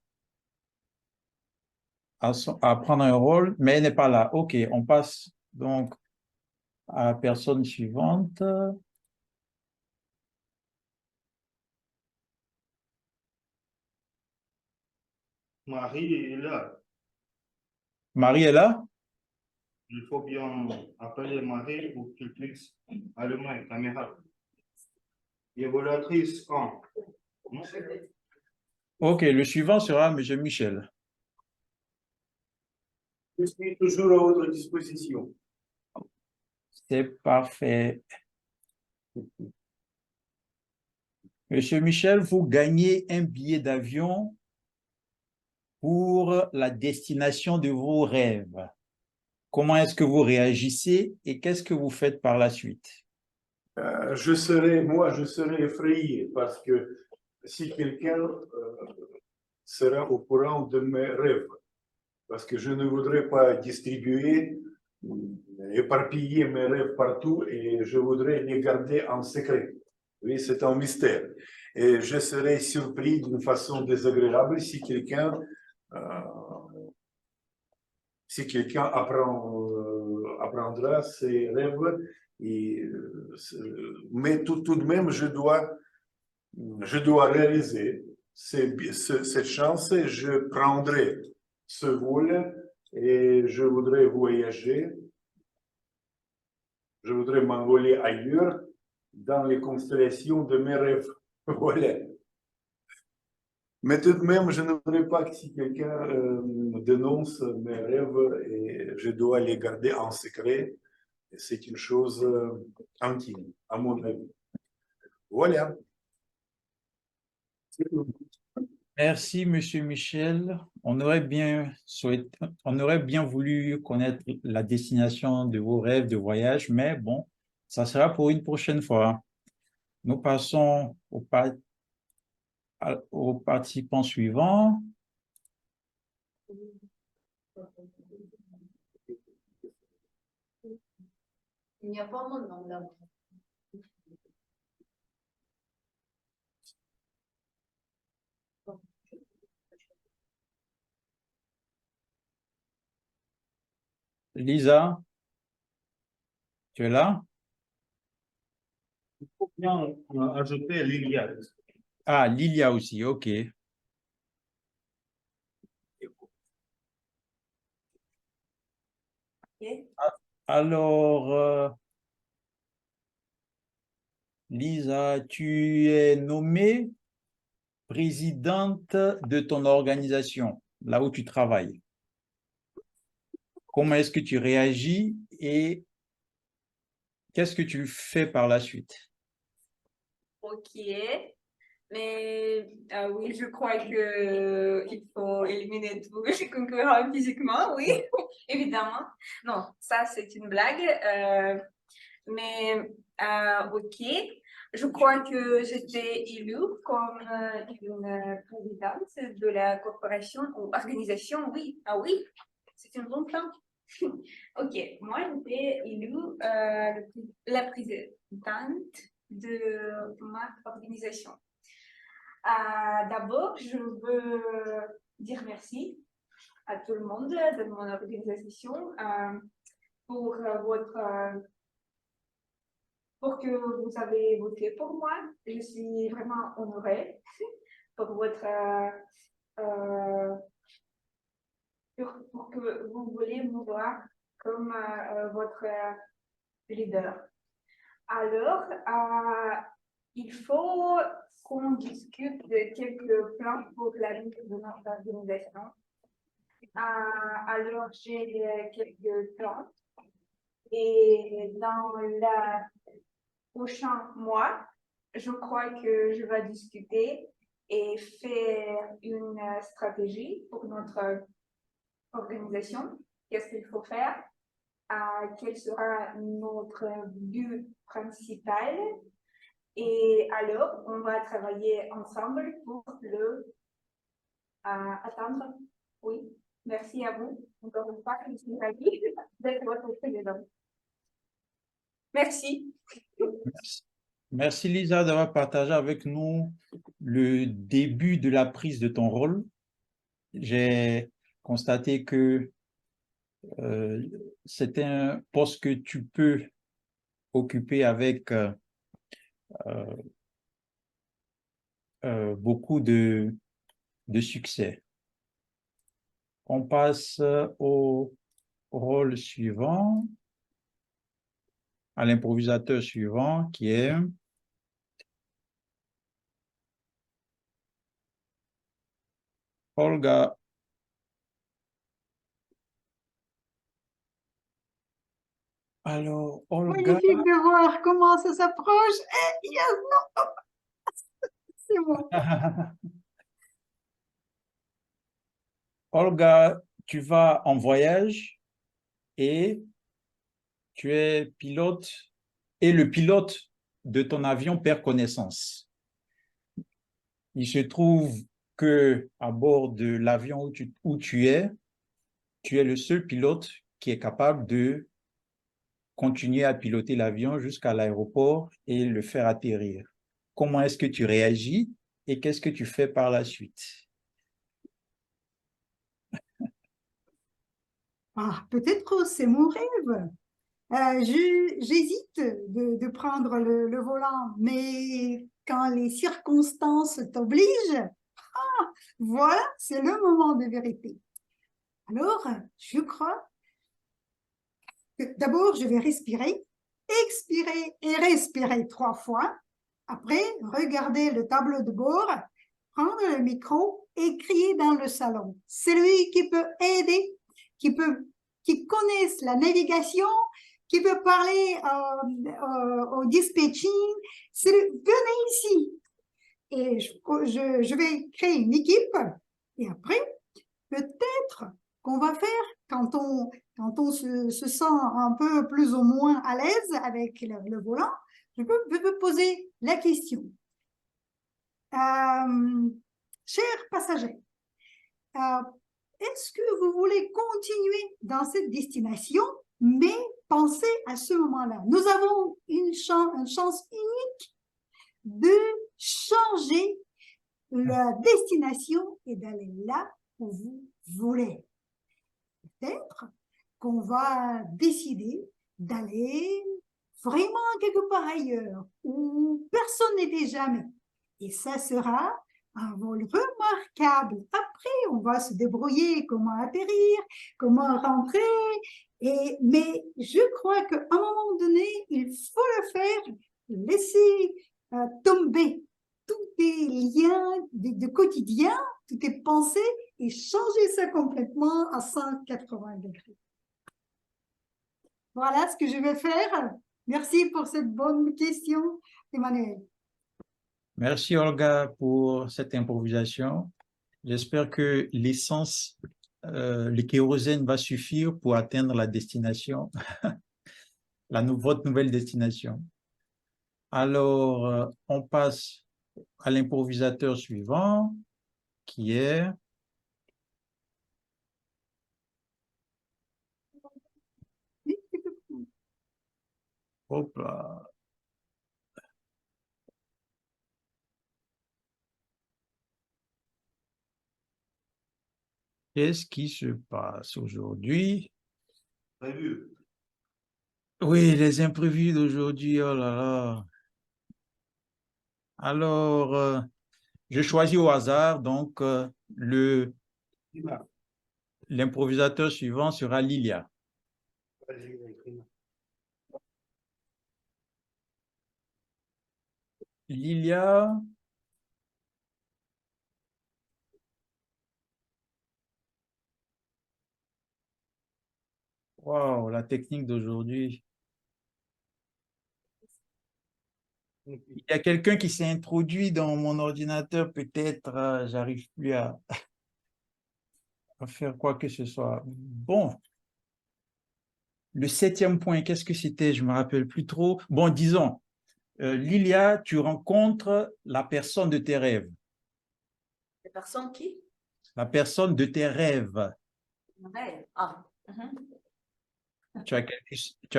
à prendre un rôle, mais elle n'est pas là. OK, on passe donc à la personne suivante. Marie est là. Marie est là? Il faut bien appeler Marie pour qu'il puisse allumer la caméra. Évaluatrice 1. OK, le suivant sera M. Michel. Je suis toujours à votre disposition. C'est parfait. Monsieur Michel, vous gagnez un billet d'avion pour la destination de vos rêves. Comment est-ce que vous réagissez et qu'est-ce que vous faites par la suite? Je serai effrayé parce que si quelqu'un sera au courant de mes rêves, parce que je ne voudrais pas distribuer, éparpiller mes rêves partout et je voudrais les garder en secret. Oui, c'est un mystère. Et je serais surpris d'une façon désagréable si quelqu'un apprendra ses rêves. Mais tout de même, je dois réaliser cette chance. Je prendrai ce vol et je voudrais voyager. Je voudrais m'envoler ailleurs dans les constellations de mes rêves. Voilà. Mais tout de même, je ne voudrais pas que si quelqu'un dénonce mes rêves et je dois les garder en secret. C'est une chose intime, à mon avis. Voilà. Merci, Monsieur Michel. On aurait bien voulu connaître la destination de vos rêves de voyage, mais bon, ça sera pour une prochaine fois. Nous passons au participant suivant. Il n'y a pas mon nom là. Lisa, tu es là? Il faut bien ajouter Liliane. Ah, Lilia aussi, OK. Ok. Alors, Lisa, tu es nommée présidente de ton organisation, là où tu travailles. Comment est-ce que tu réagis et qu'est-ce que tu fais par la suite? Ok. Mais oui, je crois que il faut éliminer tous les concurrents physiquement, oui, évidemment. Non, ça c'est une blague. Mais ok, je crois que j'étais élue comme une présidente de la corporation ou organisation, oui. Ah oui, c'est un bon plan. Ok, moi j'étais élue la présidente de ma organisation. D'abord, je veux dire merci à tout le monde de mon organisation pour pour que vous avez voté pour moi. Je suis vraiment honorée pour votre pour que vous voulez me voir comme votre leader. Alors, il faut qu'on discute de quelques plans pour la vie de notre organisation. Alors, j'ai quelques plans. Et dans le prochain mois, je crois que je vais discuter et faire une stratégie pour notre organisation. Qu'est-ce qu'il faut faire? Quel sera notre but principal? Et alors, on va travailler ensemble pour le atteindre. Oui, merci à vous. Encore une fois, je suis ravie d'être votre président. Merci. Merci Lisa d'avoir partagé avec nous le début de la prise de ton rôle. J'ai constaté que c'est un poste que tu peux occuper avec beaucoup de succès. On passe au rôle suivant, à l'improvisateur suivant qui est Olga. Alors, Olga. Magnifique de voir comment ça s'approche. Et yes, non, c'est bon. Olga, tu vas en voyage et tu es pilote et le pilote de ton avion perd connaissance. Il se trouve que à bord de l'avion où tu es le seul pilote qui est capable de continuer à piloter l'avion jusqu'à l'aéroport et le faire atterrir. Comment est-ce que tu réagis et qu'est-ce que tu fais par la suite? Peut-être c'est mon rêve. J'hésite de prendre le volant, mais quand les circonstances t'obligent, voilà, c'est le moment de vérité. Alors, je crois que d'abord, je vais respirer, expirer et respirer 3 fois. Après, regarder le tableau de bord, prendre le micro et crier dans le salon. Celui qui peut aider, qui connaisse la navigation, qui peut parler au dispatching, venez ici. Et je vais créer une équipe. Et après, peut-être qu'on va faire, quand on se sent un peu plus ou moins à l'aise avec le volant, je peux poser la question. Chers passagers, est-ce que vous voulez continuer dans cette destination, mais pensez à ce moment-là. Nous avons une chance unique de changer la destination et d'aller là où vous voulez. Peut-être qu'on va décider d'aller vraiment quelque part ailleurs, où personne n'était jamais. Et ça sera un vol remarquable. Après, on va se débrouiller, comment atterrir, comment rentrer. Mais je crois qu'à un moment donné, il faut le faire, laisser tomber tous tes liens de quotidien, toutes tes pensées et changer ça complètement à 180 degrés. Voilà ce que je vais faire. Merci pour cette bonne question, Emmanuel. Merci Olga pour cette improvisation. J'espère que l'essence, le kérosène va suffire pour atteindre la destination, votre nouvelle destination. Alors, on passe à l'improvisateur suivant, qui est... Hop là. Qu'est-ce qui se passe aujourd'hui? Prévu. Oui, les imprévus d'aujourd'hui, oh là là. Alors, je choisis au hasard, donc l'improvisateur suivant sera Lilia. Lilia, wow, la technique d'aujourd'hui. Il y a quelqu'un qui s'est introduit dans mon ordinateur, peut-être, j'arrive plus à faire quoi que ce soit. Bon, le 7e point, qu'est-ce que c'était? Je me rappelle plus trop. Bon, disons, Lilia, tu rencontres la personne de tes rêves. Les personnes qui? La personne de tes rêves. Rêve. Ah. Mhm. Tu as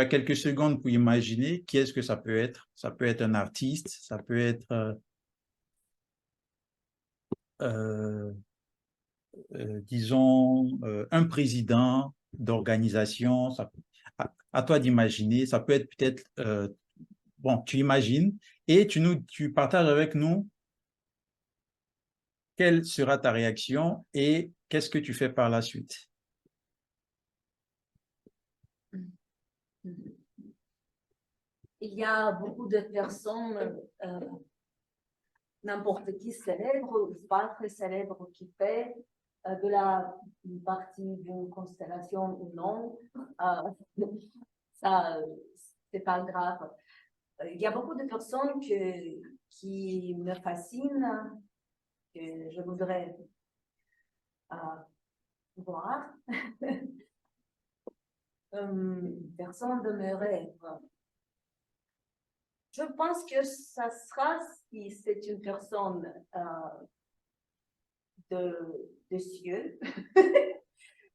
quelques secondes pour imaginer qui est-ce que ça peut être. Ça peut être un artiste, ça peut être, disons, un président d'organisation. À toi d'imaginer. Ça peut être peut-être, bon, tu imagines et tu partages avec nous quelle sera ta réaction et qu'est-ce que tu fais par la suite. Il y a beaucoup de personnes, n'importe qui célèbre ou pas très célèbre qui fait de la partie d'une constellation ou non. Ça, c'est pas grave. Il y a beaucoup de personnes qui me fascinent, que je voudrais voir. Personne de mes rêves. Je pense que ça sera, si c'est une personne de cieux,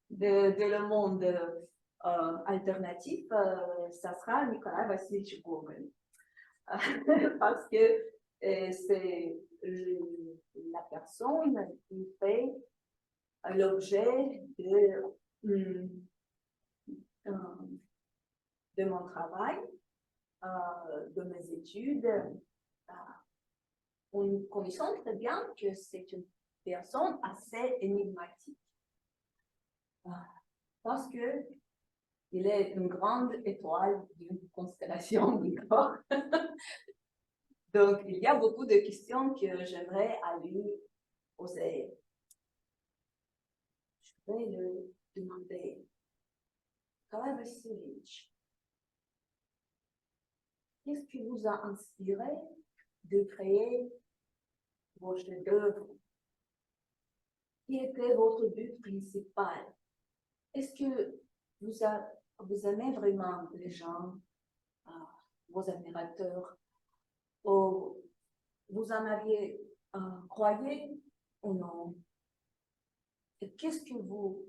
de le monde alternatif, ça sera Nicolas Vassilievitch Gogol. Parce que c'est la personne qui fait l'objet de mon travail, de mes études. Nous connaissons très bien que c'est une personne assez énigmatique. Parce que il est une grande étoile d'une constellation, d'accord? Donc, il y a beaucoup de questions que j'aimerais à lui poser. Je vais le demander. Nicolas Vassilievitch, qu'est-ce qui vous a inspiré de créer vos chefs-d'œuvre? Qui était votre but principal? Est-ce que vous aimez vraiment les gens, vos admirateurs, ou vous en aviez croyé ou non? Et qu'est-ce que vous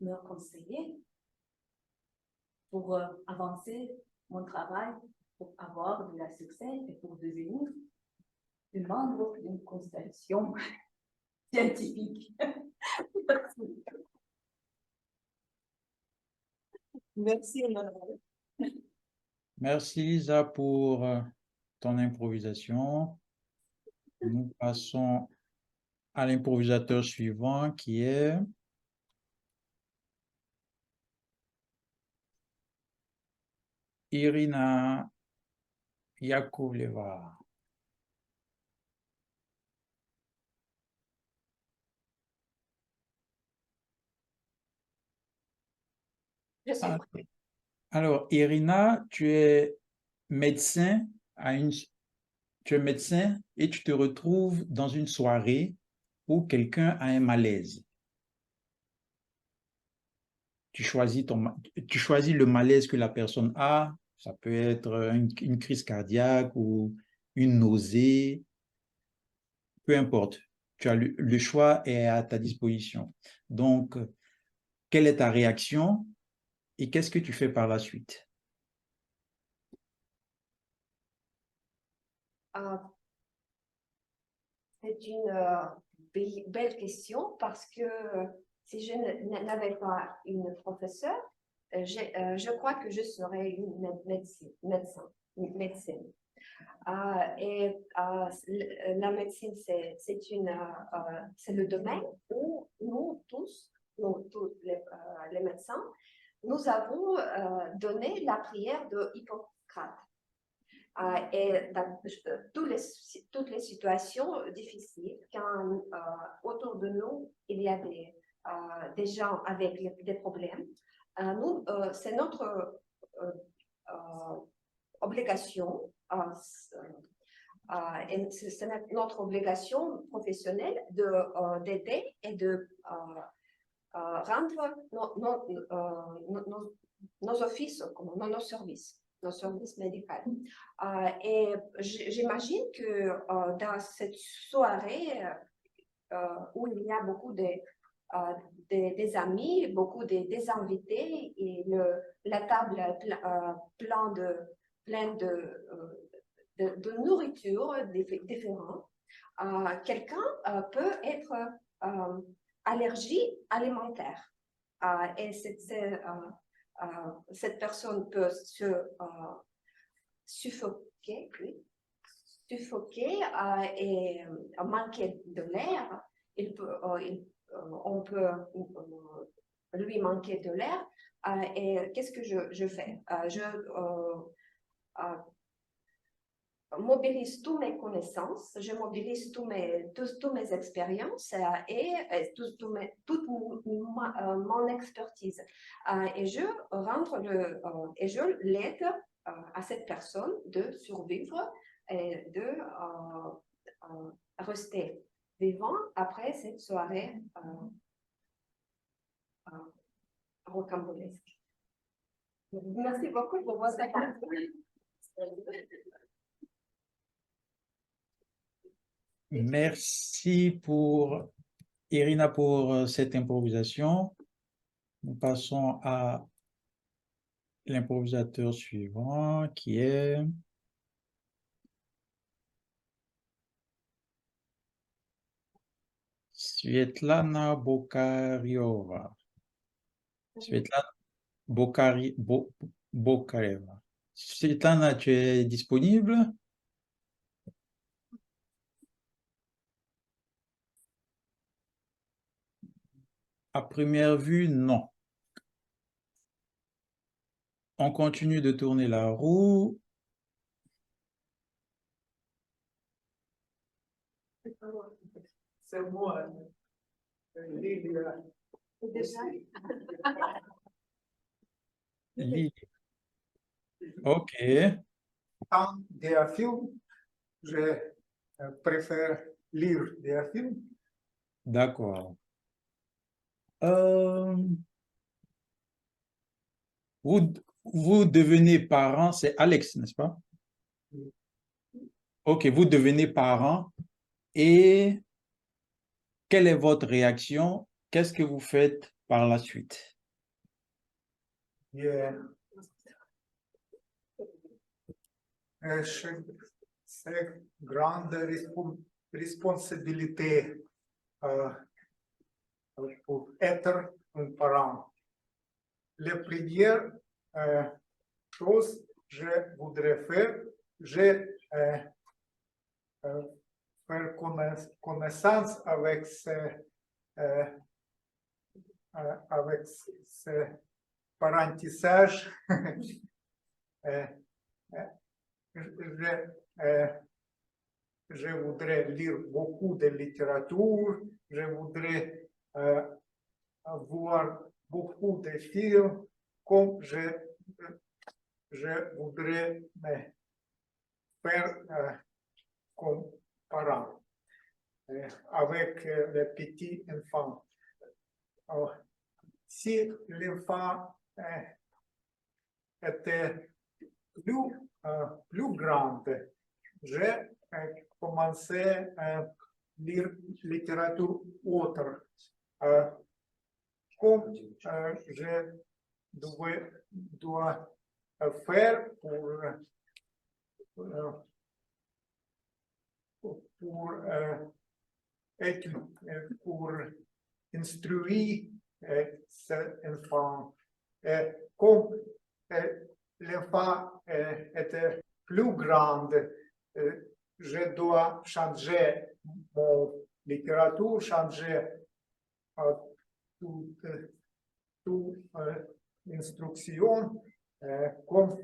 me conseillez pour avancer mon travail, pour avoir de la succès et pour devenir un membre d'une constellation scientifique? Merci, Emmanuel. Merci Lisa pour ton improvisation. Nous passons à l'improvisateur suivant qui est Irina Yakovleva. Je suis Alors, Irina, tu es médecin tu es médecin et tu te retrouves dans une soirée où quelqu'un a un malaise. Tu choisis le malaise que la personne a. Ça peut être une crise cardiaque ou une nausée, peu importe. Tu as le choix est à ta disposition. Donc, quelle est ta réaction et qu'est-ce que tu fais par la suite? C'est une belle question parce que si je n'avais pas une professeure, je crois que je serais une médecine. Et la médecine, c'est le domaine où nous tous les médecins, nous avons donné la prière de Hippocrate. Et dans toutes les situations difficiles, quand autour de nous, il y a des gens avec des problèmes, c'est notre obligation, et c'est notre obligation professionnelle d'aider et de rendre nos offices, nos services médicaux. Et j'imagine que dans cette soirée où il y a beaucoup des amis, beaucoup des invités et la table pleine de nourriture différente, quelqu'un peut être allergie alimentaire. Et cette personne peut se suffoquer et manquer de l'air. On peut lui manquer de l'air. Et qu'est-ce que je fais? Je mobilise toutes mes connaissances, je mobilise toutes mes expériences et toute mon expertise. Et je l'aide à cette personne de survivre et de rester vivant après cette soirée rocambolesque. Merci beaucoup pour votre attention. Merci Irina pour cette improvisation. Nous passons à l'improvisateur suivant qui est Svetlana Bokariova. Svetlana Bokareva. Svetlana, tu es disponible? À première vue, non. On continue de tourner la roue. C'est moi. Lily. OK. Dans des films, je préfère lire des films. D'accord. Vous devenez parent, c'est Alex, n'est-ce pas? OK, vous devenez parent et quelle est votre réaction? Qu'est-ce que vous faites par la suite? Yeah. C'est grande responsabilité pour être un parent. La première chose que je voudrais faire, je faire connaissance avec ce apprentissage. Je voudrais lire beaucoup de littérature, je voudrais voir beaucoup de films, comme je voudrais faire comme parent avec les petits enfants. Si l'enfant était plus grand, j'ai commencé à lire littérature autre. Comme je dois faire pour instruire cet enfant. Comme l'enfant était plus grand, je dois changer mon littérature, changer toute instruction, comme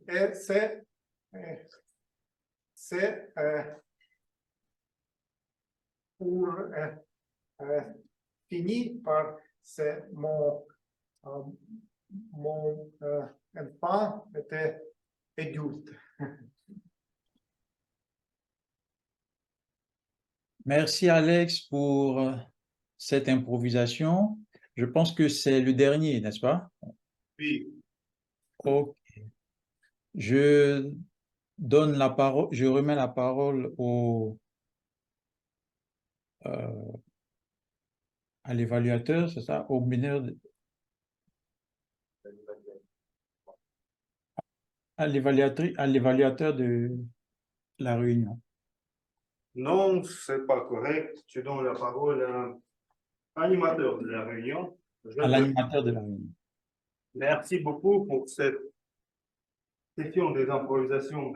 et c'est pour finir par mon enfant était adulte. Merci Alex pour cette improvisation. Je pense que c'est le dernier, n'est-ce pas? Oui. Ok. Je donne la parole, je remets la parole à l'évaluateur, c'est ça? Au meneur, à l'évaluateur de la réunion. Non, c'est pas correct. Tu donnes la parole à l'animateur de la réunion. À l'animateur de la réunion. Merci beaucoup pour cette session des improvisations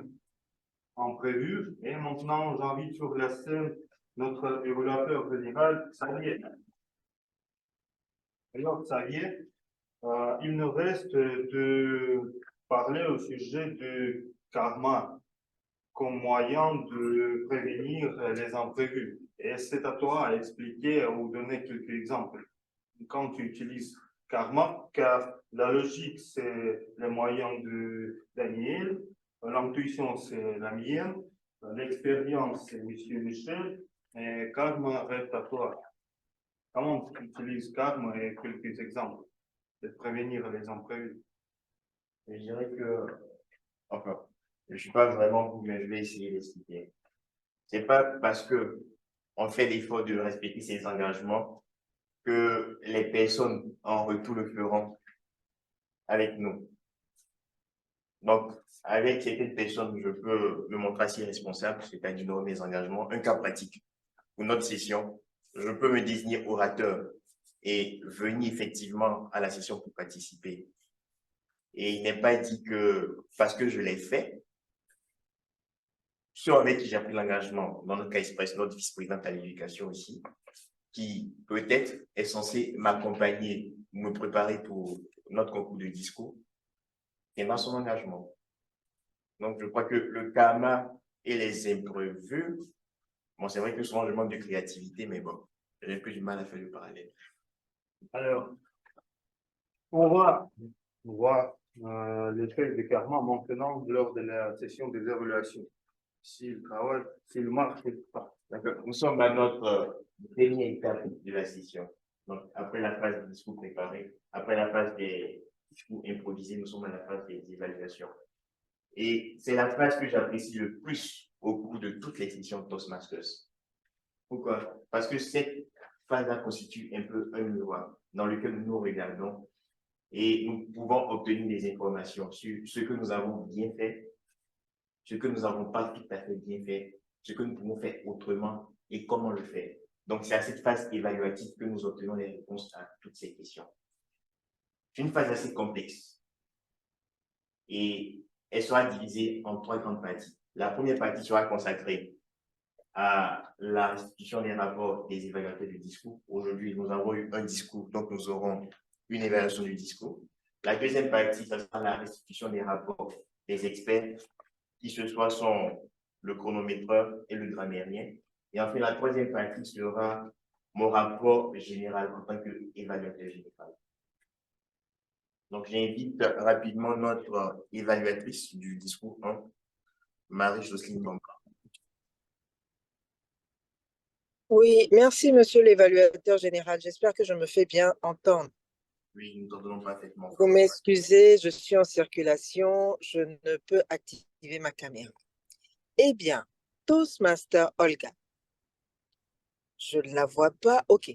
imprévues. Et maintenant, j'invite sur la scène notre évaluateur général, Xavier. Alors, Xavier, il nous reste de parler au sujet du karma comme moyen de prévenir les imprévus. Et c'est à toi à expliquer ou donner quelques exemples. Quand tu utilises karma, car la logique, c'est le moyen de Daniel, l'intuition, c'est la mienne, l'expérience, c'est M. Michel, et karma reste à toi. Comment tu utilises karma et quelques exemples de prévenir les imprévus? Je dirais que, enfin, je ne suis pas vraiment vous, mais je vais essayer d'expliquer. Ce n'est pas parce que on fait l'effort de respecter ses engagements que les personnes en retour le feront avec nous. Donc, avec certaines personnes, je peux me montrer assez responsable, c'est-à-dire de mes engagements. Un cas pratique, pour notre session, je peux me désigner orateur et venir effectivement à la session pour participer. Et il n'est pas dit que parce que je l'ai fait, ceux avec qui j'ai pris l'engagement, dans notre cas express, notre vice-présidente à l'éducation aussi, qui peut-être est censé m'accompagner ou me préparer pour notre concours de discours, et dans son engagement. Donc, je crois que le karma et les imprévus, bon, c'est vrai que souvent je manque de créativité, mais bon, j'ai un peu du mal à faire le parallèle. Alors, on va voir l'effet du karma maintenant lors de la session des évaluations. S'il travaille, s'il marche, s'il pas. D'accord. Nous sommes à notre dernière étape de la session. Donc, après la phase des discours préparés, après la phase des discours improvisés, nous sommes à la phase des évaluations. Et c'est la phase que j'apprécie le plus au cours de toutes les sessions de Toastmasters. Pourquoi? Parce que cette phase-là constitue un peu un miroir dans lequel nous nous regardons et nous pouvons obtenir des informations sur ce que nous avons bien fait, ce que nous n'avons pas tout à fait bien fait, ce que nous pouvons faire autrement et comment le faire. Donc, c'est à cette phase évaluative que nous obtenons les réponses à toutes ces questions. C'est une phase assez complexe et elle sera divisée en 3 grandes parties. La première partie sera consacrée à la restitution des rapports des évaluateurs du discours. Aujourd'hui, nous avons eu un discours, donc nous aurons une évaluation du discours. La deuxième partie, ça sera la restitution des rapports des experts, qui ce soit sont le chronométreur et le grammairien. Et enfin, la troisième partie sera mon rapport général en tant qu'évaluateur général. Donc, j'invite rapidement notre évaluatrice du discours 1, Marie-Jocelyne Bamba. Oui, merci, monsieur l'évaluateur général. J'espère que je me fais bien entendre. Oui, nous entendons parfaitement. Vous m'excusez, je suis en circulation, je ne peux activer ma caméra. Eh bien, Toastmaster Olga, je ne la vois pas. OK.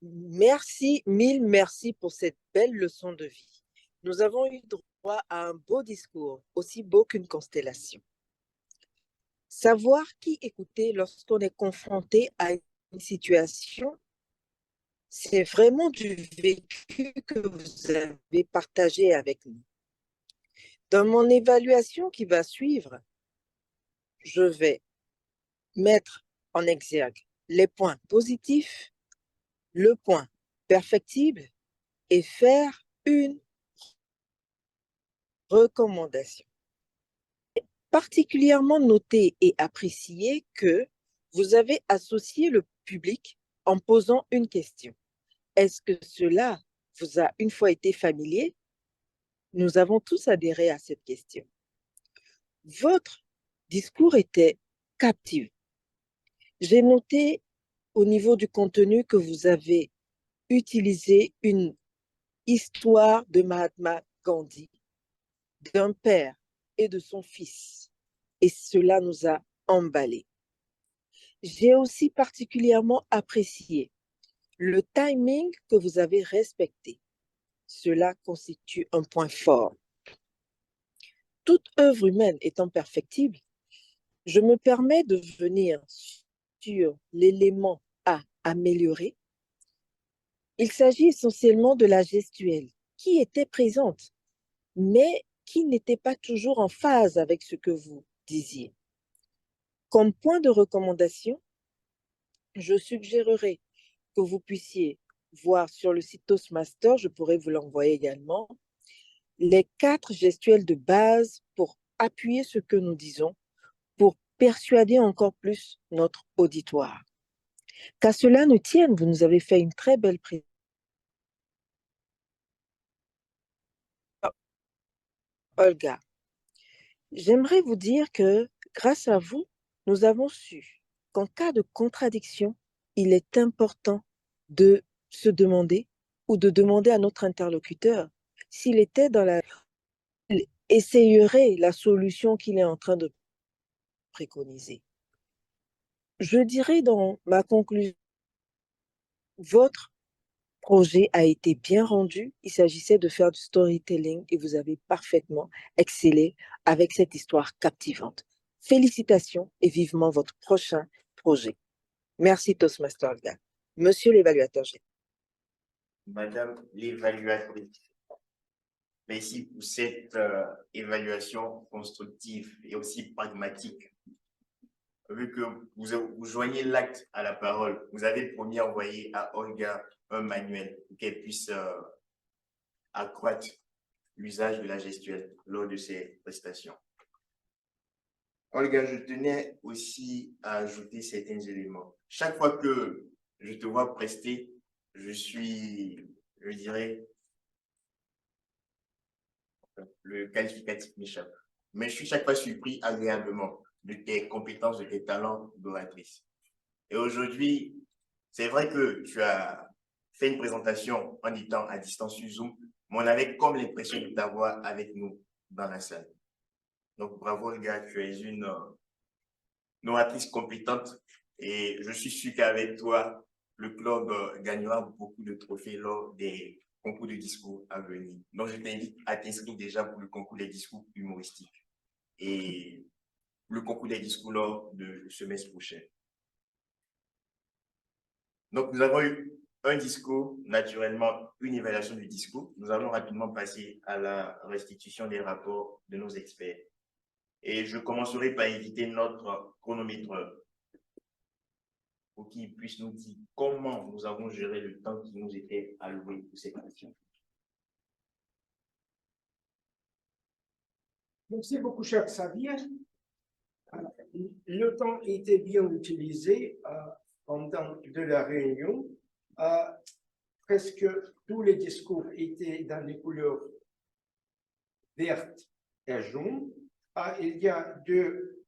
Merci, mille merci pour cette belle leçon de vie. Nous avons eu droit à un beau discours, aussi beau qu'une constellation. Savoir qui écouter lorsqu'on est confronté à une situation, c'est vraiment du vécu que vous avez partagé avec nous. Dans mon évaluation qui va suivre, je vais mettre en exergue les points positifs, le point perfectible et faire une recommandation. Particulièrement noté et apprécié que vous avez associé le public en posant une question. Est-ce que cela vous a une fois été familier? Nous avons tous adhéré à cette question. Votre discours était captivant. J'ai noté au niveau du contenu que vous avez utilisé une histoire de Mahatma Gandhi, d'un père et de son fils. Et cela nous a emballés. J'ai aussi particulièrement apprécié le timing que vous avez respecté. Cela constitue un point fort. Toute œuvre humaine étant perfectible, je me permets de venir sur l'élément à améliorer. Il s'agit essentiellement de la gestuelle qui était présente, mais qui n'était pas toujours en phase avec ce que vous disiez. Comme point de recommandation, je suggérerais que vous puissiez voir sur le site Toastmaster, je pourrais vous l'envoyer également, les 4 gestuelles de base pour appuyer ce que nous disons, pour persuader encore plus notre auditoire. Qu'à cela ne tienne, vous nous avez fait une très belle présentation. Olga, j'aimerais vous dire que grâce à vous, nous avons su qu'en cas de contradiction, il est important de se demander ou de demander à notre interlocuteur s'il était dans la... Il essayerait la solution qu'il est en train de préconiser. Je dirais dans ma conclusion, votre projet a été bien rendu. Il s'agissait de faire du storytelling et vous avez parfaitement excellé avec cette histoire captivante. Félicitations et vivement votre prochain projet. Merci Toastmaster Olga. Monsieur l'évaluateur général. Madame l'évaluatrice, merci pour cette évaluation constructive et aussi pragmatique. Vu que vous joignez l'acte à la parole, vous avez promis envoyer à Olga un manuel pour qu'elle puisse accroître l'usage de la gestuelle lors de ses prestations. Olga, je tenais aussi à ajouter certains éléments. Chaque fois que je te vois prester, je dirais, le qualificatif m'échappe, mais je suis chaque fois surpris agréablement de tes compétences, de tes talents d'oratrice. Et aujourd'hui, c'est vrai que tu as fait une présentation en étant à distance sur Zoom, mais on avait comme l'impression de t'avoir avec nous dans la salle. Donc, bravo, les gars, tu es une oratrice compétente et je suis sûr qu'avec toi, le club gagnera beaucoup de trophées lors des concours de discours à venir. Donc, je t'invite à t'inscrire déjà pour le concours des discours humoristiques et le concours des discours lors du semestre prochain. Donc, nous avons eu un discours, naturellement, une évaluation du discours. Nous allons rapidement passer à la restitution des rapports de nos experts. Et je commencerai par inviter notre chronométreur. pour qu'il puisse nous dire comment nous avons géré le temps qui nous était alloué pour cette question. Merci beaucoup, cher Xavier. Le temps était bien utilisé pendant de la réunion. Presque tous les discours étaient dans les couleurs vertes et jaunes. Il y a deux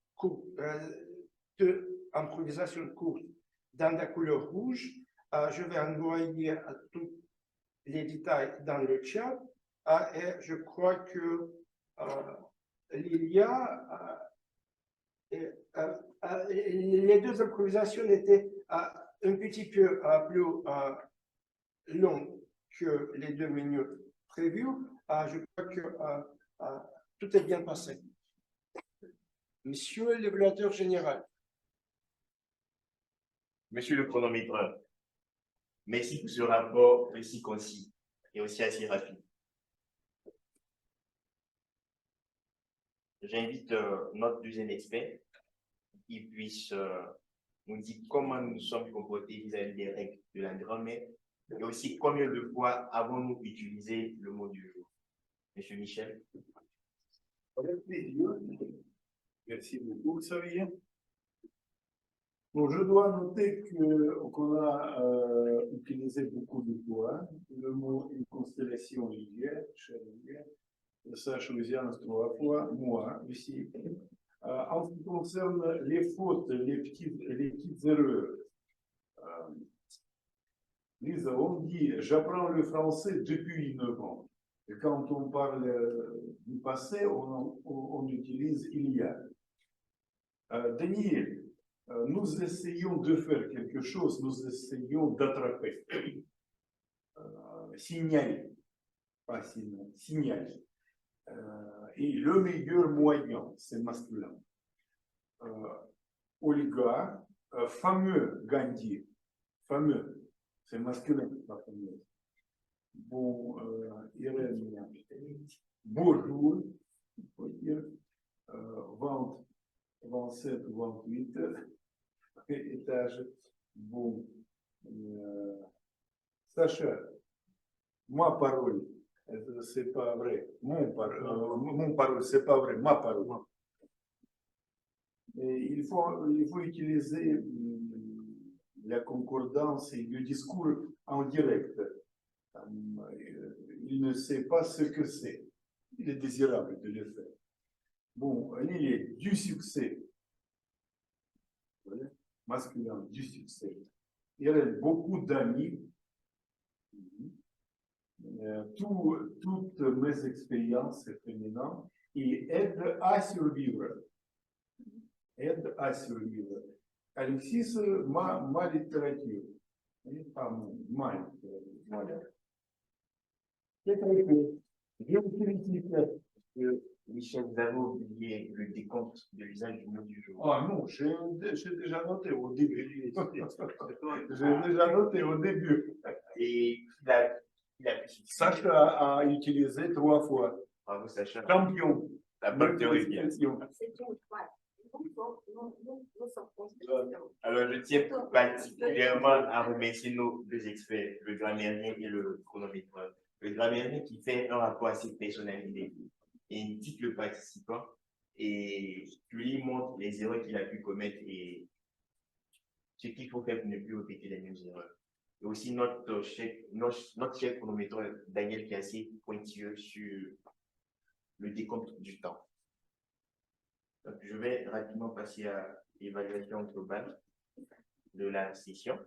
improvisations courtes dans la couleur rouge. Je vais envoyer tous les détails dans le chat. Et je crois que il y a les deux improvisations étaient un petit peu plus longues que les 2 minutes prévues. Je crois que tout est bien passé. Monsieur l'évaluateur général. Monsieur le chronométreur, merci pour ce rapport aussi concis et aussi assez rapide. J'invite notre deuxième expert qui puisse nous dire comment nous sommes comportés vis-à-vis des règles de la grammaire et aussi combien de fois avons-nous utilisé le mot du jour. Monsieur Michel. Merci beaucoup, Xavier. Bon, je dois noter qu'on a utilisé beaucoup de fois le mot une constellation linéaire, ça choisit 3 fois, moi aussi. En ce qui concerne les fautes, les petites erreurs, Lisa, on dit j'apprends le français depuis 9 ans. Et quand on parle du passé, on utilise il y a. Daniel, nous essayons de faire quelque chose, nous essayons d'attraper. Signal, pas signal, signal. Et le meilleur moyen, c'est masculin. Olga, fameux Gandhi, fameux, c'est masculin, pas fameux. Bon, Irène, bonjour, il faut dire, 27, 28, étage, bon, Sacha, ma parole, c'est pas vrai, mon parole, c'est pas vrai, ma parole. Et il faut utiliser la concordance et le discours en direct. Il ne sait pas ce que c'est. Il est désirable de le faire. Bon, il est du succès. Voilà. Masculin, du succès. Il a beaucoup d'amis. Toutes mes expériences féminines et aide à survivre. Aide à survivre. Alexis, ma littérature. Pas ma littérature. Voilà. C'est très peu. Je vous félicite. Michel, vous avez oublié le décompte de l'usage du mot du jour. Ah non, j'ai déjà noté au début. J'ai déjà noté au début. Et il a Sacha a utilisé 3 fois. Bravo, Sacha. Champion. La bonne théorie. Alors, je tiens particulièrement à remercier nos 2 experts, le grammairien et le chronométreur. Le grammairien qui fait un rapport assez personnalisé et indique le participant et lui montre les erreurs qu'il a pu commettre et ce qu'il faut faire pour ne plus répéter les mêmes erreurs. Et aussi notre chef chronométreur, Daniel, qui est assez pointilleux sur le décompte du temps. Donc, je vais rapidement passer à l'évaluation globale de la session.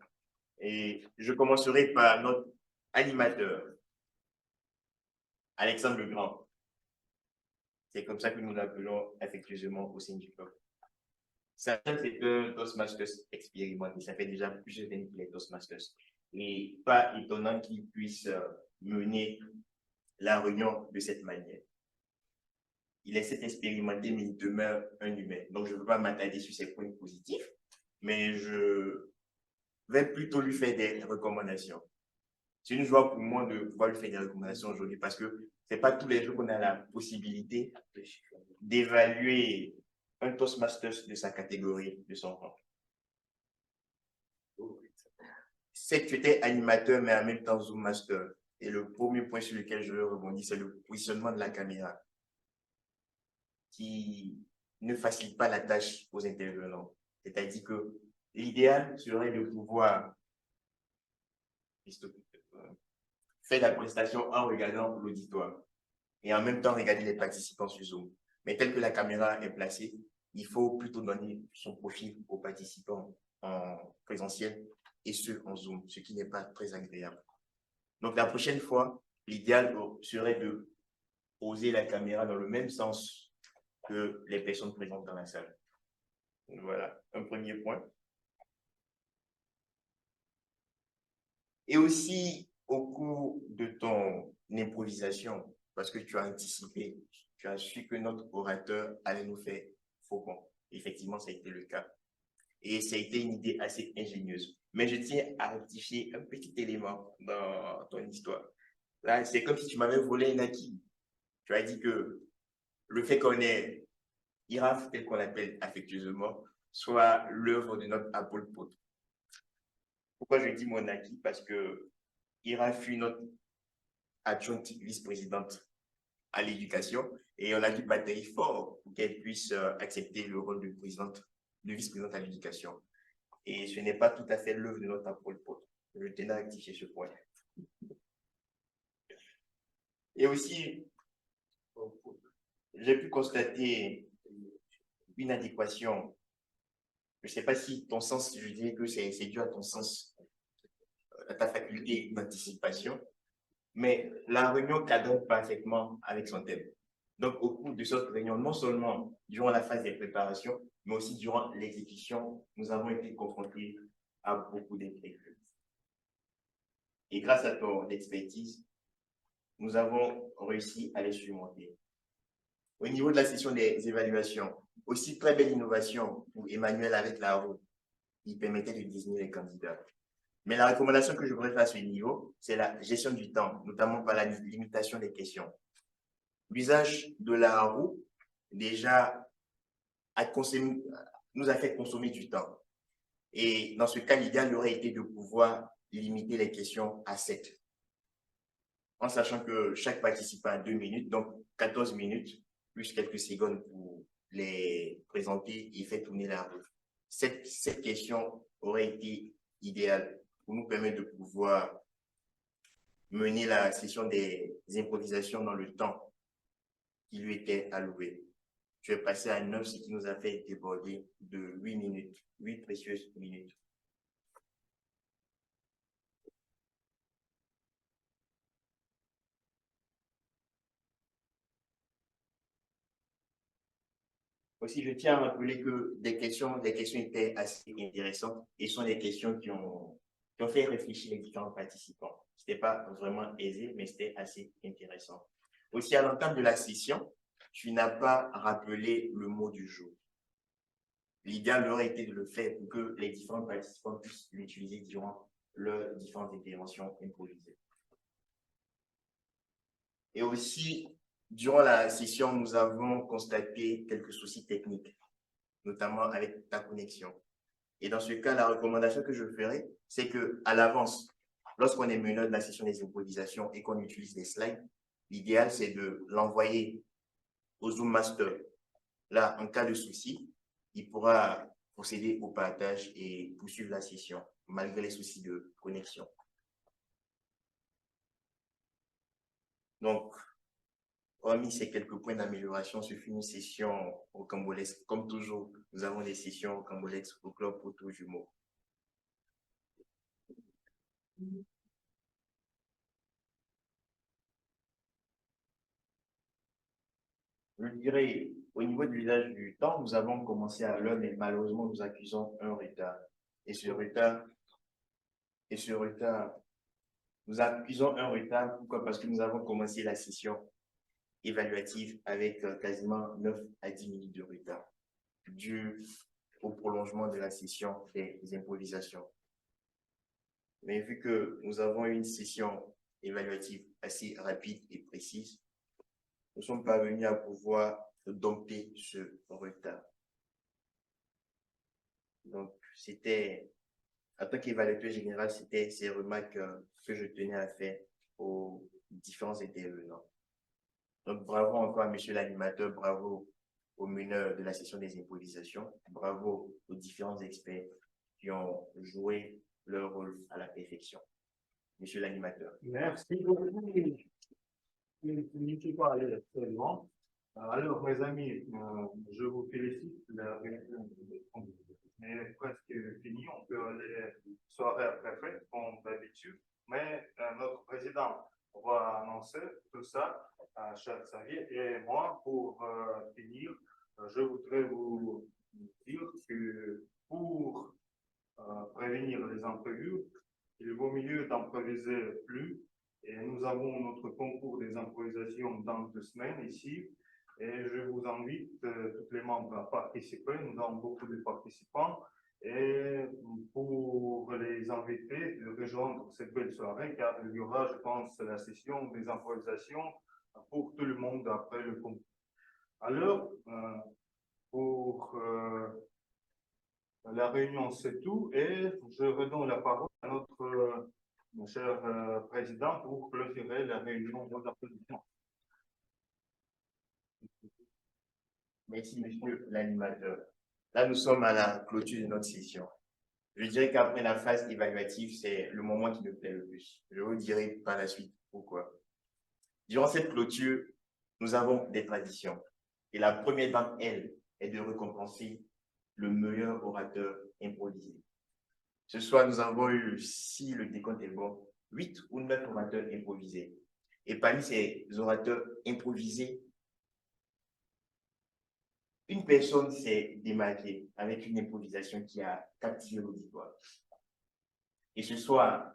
Et je commencerai par notre animateur, Alexandre Legrand. C'est comme ça que nous l'appelons affectueusement au sein du club. Ça, c'est un Toastmasters expérimenté. Ça fait déjà plusieurs années qu'il est Toastmasters. Et pas étonnant qu'il puisse mener la réunion de cette manière. Il essaie d'expérimenter, mais il demeure un humain. Donc, je ne veux pas m'attarder sur ses points positifs, mais je vais plutôt lui faire des recommandations. C'est une joie pour moi de pouvoir lui faire des recommandations aujourd'hui parce que ce n'est pas tous les jours qu'on a la possibilité d'évaluer un Toastmasters de sa catégorie, de son rang. c'est que tu étais animateur, mais en même temps Zoom Master. Et le premier point sur lequel je veux rebondir, c'est le positionnement de la caméra, qui ne facilite pas la tâche aux intervenants. C'est-à-dire que l'idéal serait de pouvoir faire la prestation en regardant l'auditoire et en même temps regarder les participants sur Zoom. Mais tel que la caméra est placée, il faut plutôt donner son profil aux participants en présentiel et ceux en Zoom, ce qui n'est pas très agréable. Donc la prochaine fois, l'idéal serait de poser la caméra dans le même sens que les personnes présentes dans la salle. Voilà, un premier point. Et aussi, au cours de ton improvisation, parce que tu as anticipé, tu as su que notre orateur allait nous faire faux bon. Effectivement, ça a été le cas. Et ça a été une idée assez ingénieuse. Mais je tiens à rectifier un petit élément dans ton histoire. Là, c'est comme si tu m'avais volé un acquis. Tu as dit que le fait qu'on ait IRAF, tel qu'on l'appelle affectueusement, soit l'œuvre de notre apôtre. Pourquoi je dis mon acquis? Parce que IRAF fut notre adjointe vice-présidente à l'éducation et on a dû batailler fort pour qu'elle puisse accepter le rôle de présidente, de vice-présidente à l'éducation. Et ce n'est pas tout à fait l'œuvre de notre apôtre. Je tenais à rectifier ce point. Et aussi, j'ai pu constater une adéquation. Je ne sais pas si ton sens, je dirais que c'est dû à ton sens, à ta faculté d'anticipation, mais la réunion cadre parfaitement avec son thème. Donc, au cours de cette réunion, non seulement durant la phase des préparations, mais aussi durant l'exécution, nous avons été confrontés à beaucoup d'imprévus. Et grâce à ton expertise, nous avons réussi à les surmonter. Au niveau de la session des évaluations, aussi très belle innovation pour Emmanuel avec la roue, il permettait de désigner les candidats. Mais la recommandation que je voudrais faire à ce niveau, c'est la gestion du temps, notamment par la limitation des questions. L'usage de la roue, déjà, nous a fait consommer du temps. Et dans ce cas, l'idéal aurait été de pouvoir limiter les questions à 7. En sachant que chaque participant a 2 minutes, donc 14 minutes, plus quelques secondes pour les présenter et faire tourner la roue. Cette question aurait été idéale pour nous permettre de pouvoir mener la session des improvisations dans le temps qui lui était alloué. Tu es passé à 9, ce qui nous a fait déborder de 8 minutes, 8 précieuses minutes. Aussi, je tiens à rappeler que des questions étaient assez intéressantes et sont des questions qui ont fait réfléchir les différents participants. Ce n'était pas vraiment aisé, mais c'était assez intéressant. Aussi, à l'entame de la session, tu n'as pas rappelé le mot du jour. L'idéal aurait été de le faire pour que les différents participants puissent l'utiliser durant leurs différentes interventions improvisées. Et aussi, durant la session, nous avons constaté quelques soucis techniques, notamment avec ta connexion. Et dans ce cas, la recommandation que je ferai, c'est qu'à l'avance, lorsqu'on est meneur de la session des improvisations et qu'on utilise des slides, l'idéal, c'est de l'envoyer au Zoom Master. Là, en cas de souci, il pourra procéder au partage et poursuivre la session, malgré les soucis de connexion. Donc, hormis ces quelques points d'amélioration, ce fut une session au Cambolesque. Comme toujours, nous avons des sessions au Cambolesque au Club Poteau Jumeau. Je dirais, au niveau de l'usage du temps, nous avons commencé à l'heure, mais malheureusement, nous accusons un retard. Et ce retard, nous accusons un retard. Pourquoi? Parce que nous avons commencé la session évaluative avec quasiment 9 à 10 minutes de retard, dû au prolongement de la session des improvisations. Mais vu que nous avons une session évaluative assez rapide et précise, nous sommes parvenus à pouvoir dompter ce retard. Donc, c'était En tant qu'évaluateur général, c'était ces remarques que je tenais à faire aux différents intervenants. Donc, bravo encore à monsieur l'animateur, bravo au meneur de la session des improvisations, bravo aux différents experts qui ont joué leur rôle à la perfection. Monsieur l'animateur. Merci beaucoup. Je ne suis pas allé très loin. Alors, mes amis, je vous félicite. La réunion est presque finie. On peut aller soirée après, comme d'habitude. Mais notre président va annoncer tout ça, cher Xavier. Et moi, pour finir, je voudrais vous dire que pour prévenir les imprévus, il vaut mieux d'improviser plus. Et nous avons notre concours des improvisations dans 2 semaines ici. Et je vous invite tous les membres à participer. Nous avons beaucoup de participants. Et pour les inviter de rejoindre cette belle soirée, car il y aura, je pense, la session des improvisations pour tout le monde après le concours. Alors, pour la réunion, c'est tout. Et je redonne la parole à notre cher président pour clôturer la réunion. Vos applaudissements. Merci, monsieur l'animateur. Là, nous sommes à la clôture de notre session. Je dirais qu'après la phase évaluative, c'est le moment qui me plaît le plus. Je vous dirai par la suite pourquoi. Durant cette clôture, nous avons des traditions. Et la première d'entre elles est de récompenser le meilleur orateur improvisé. Ce soir, nous avons eu, si le décompte est bon, 8 ou 9 orateurs improvisés. Et parmi ces orateurs improvisés, une personne s'est démarquée avec une improvisation qui a captivé l'auditoire. Et ce soir,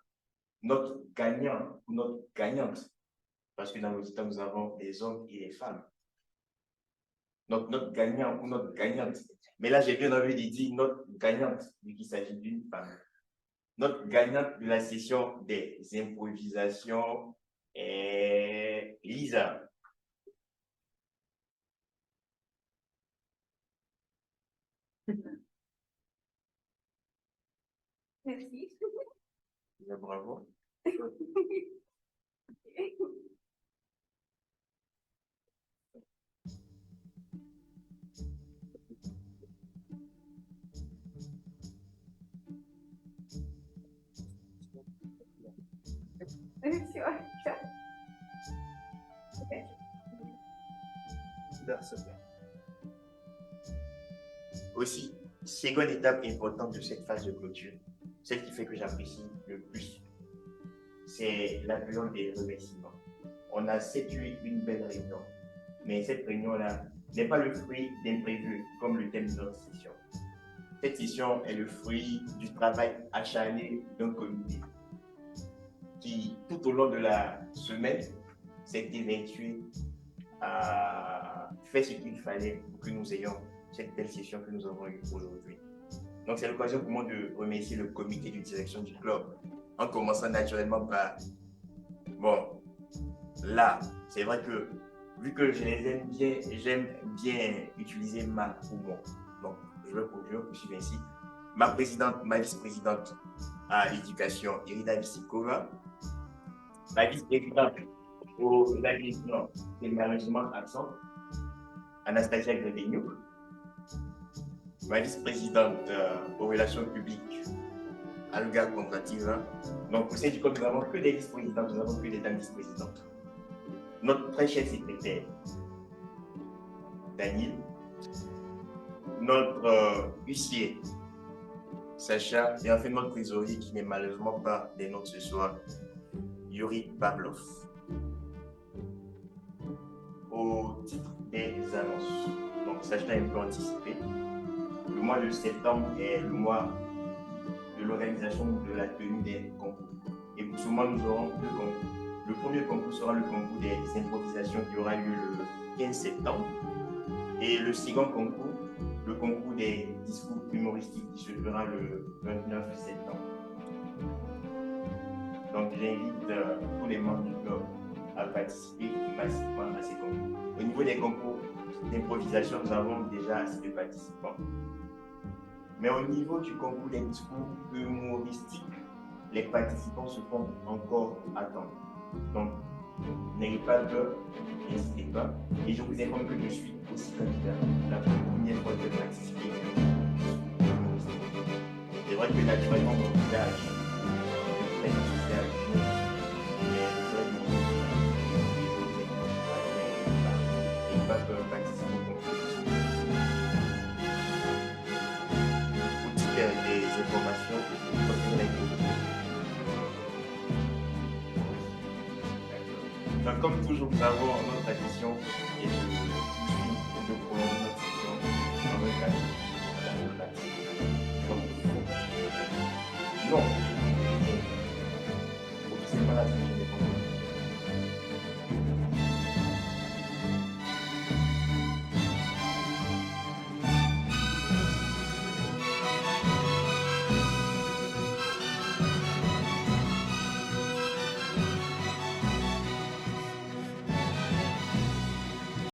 notre gagnant ou notre gagnante, parce que dans l'auditoire, nous avons des hommes et des femmes, notre gagnant ou notre gagnante, mais là, j'ai bien envie de dire notre gagnante, vu qu'il s'agit d'une femme. Notre gagnante de la session des improvisations est Lisa. Merci. Bravo. Aussi, seconde étape importante de cette phase de clôture, celle qui fait que j'apprécie le plus, c'est la période des remerciements. On a eu une belle réunion, mais cette réunion-là n'est pas le fruit d'imprévus comme le thème de notre session. Cette session est le fruit du travail acharné d'un comité qui, tout au long de la semaine, s'est évertué à faire ce qu'il fallait pour que nous ayons cette belle session que nous avons eue aujourd'hui. Donc, c'est l'occasion pour moi de remercier le comité de direction du club, en commençant naturellement par, bon, là, c'est vrai que, vu que je les aime bien, j'aime bien utiliser ma ou mon. Donc, je vais poursuivre ainsi. Ma présidente, ma vice-présidente à l'éducation, Irina Vissikova, ma vice-présidente au établissement et malheureusement absente, Anastasia Grebeniuk, ma vice-présidente aux relations publiques, Alga Kondrativa. Donc, au sein du club, nous n'avons que des vice-présidentes, nous n'avons que des dames vice-présidentes. Notre très cher secrétaire, Daniel, notre huissier, Sacha, et enfin notre trésorier qui n'est malheureusement pas des nôtres ce soir, Yuri Pavlov. Au titre des annonces, donc Sacha un peu anticipé, le mois de septembre est le mois de l'organisation de la tenue des concours. Et pour ce mois, nous aurons 2 concours. Le premier concours sera le concours des improvisations qui aura lieu le 15 septembre. Et le second concours, le concours des discours humoristiques qui se fera le 29 septembre. Donc j'invite tous les membres du club à participer massivement à ces concours. Au niveau des concours d'improvisation, nous avons déjà assez de participants. Mais au niveau du concours des discours humoristiques, les participants se font encore attendre. Donc, n'ayez pas peur, n'hésitez pas. Et je vous informe que je suis aussi candidat la première fois que je participe. C'est vrai que naturellement, mon visage est social, mais c'est vrai que mon n'ayez pas peur de participer au concours. Pour toutes les informations, continuez avec vous. Donc, comme toujours, nous avons notre tradition et de prolonger notre session dans le cadre de la pratique. Non.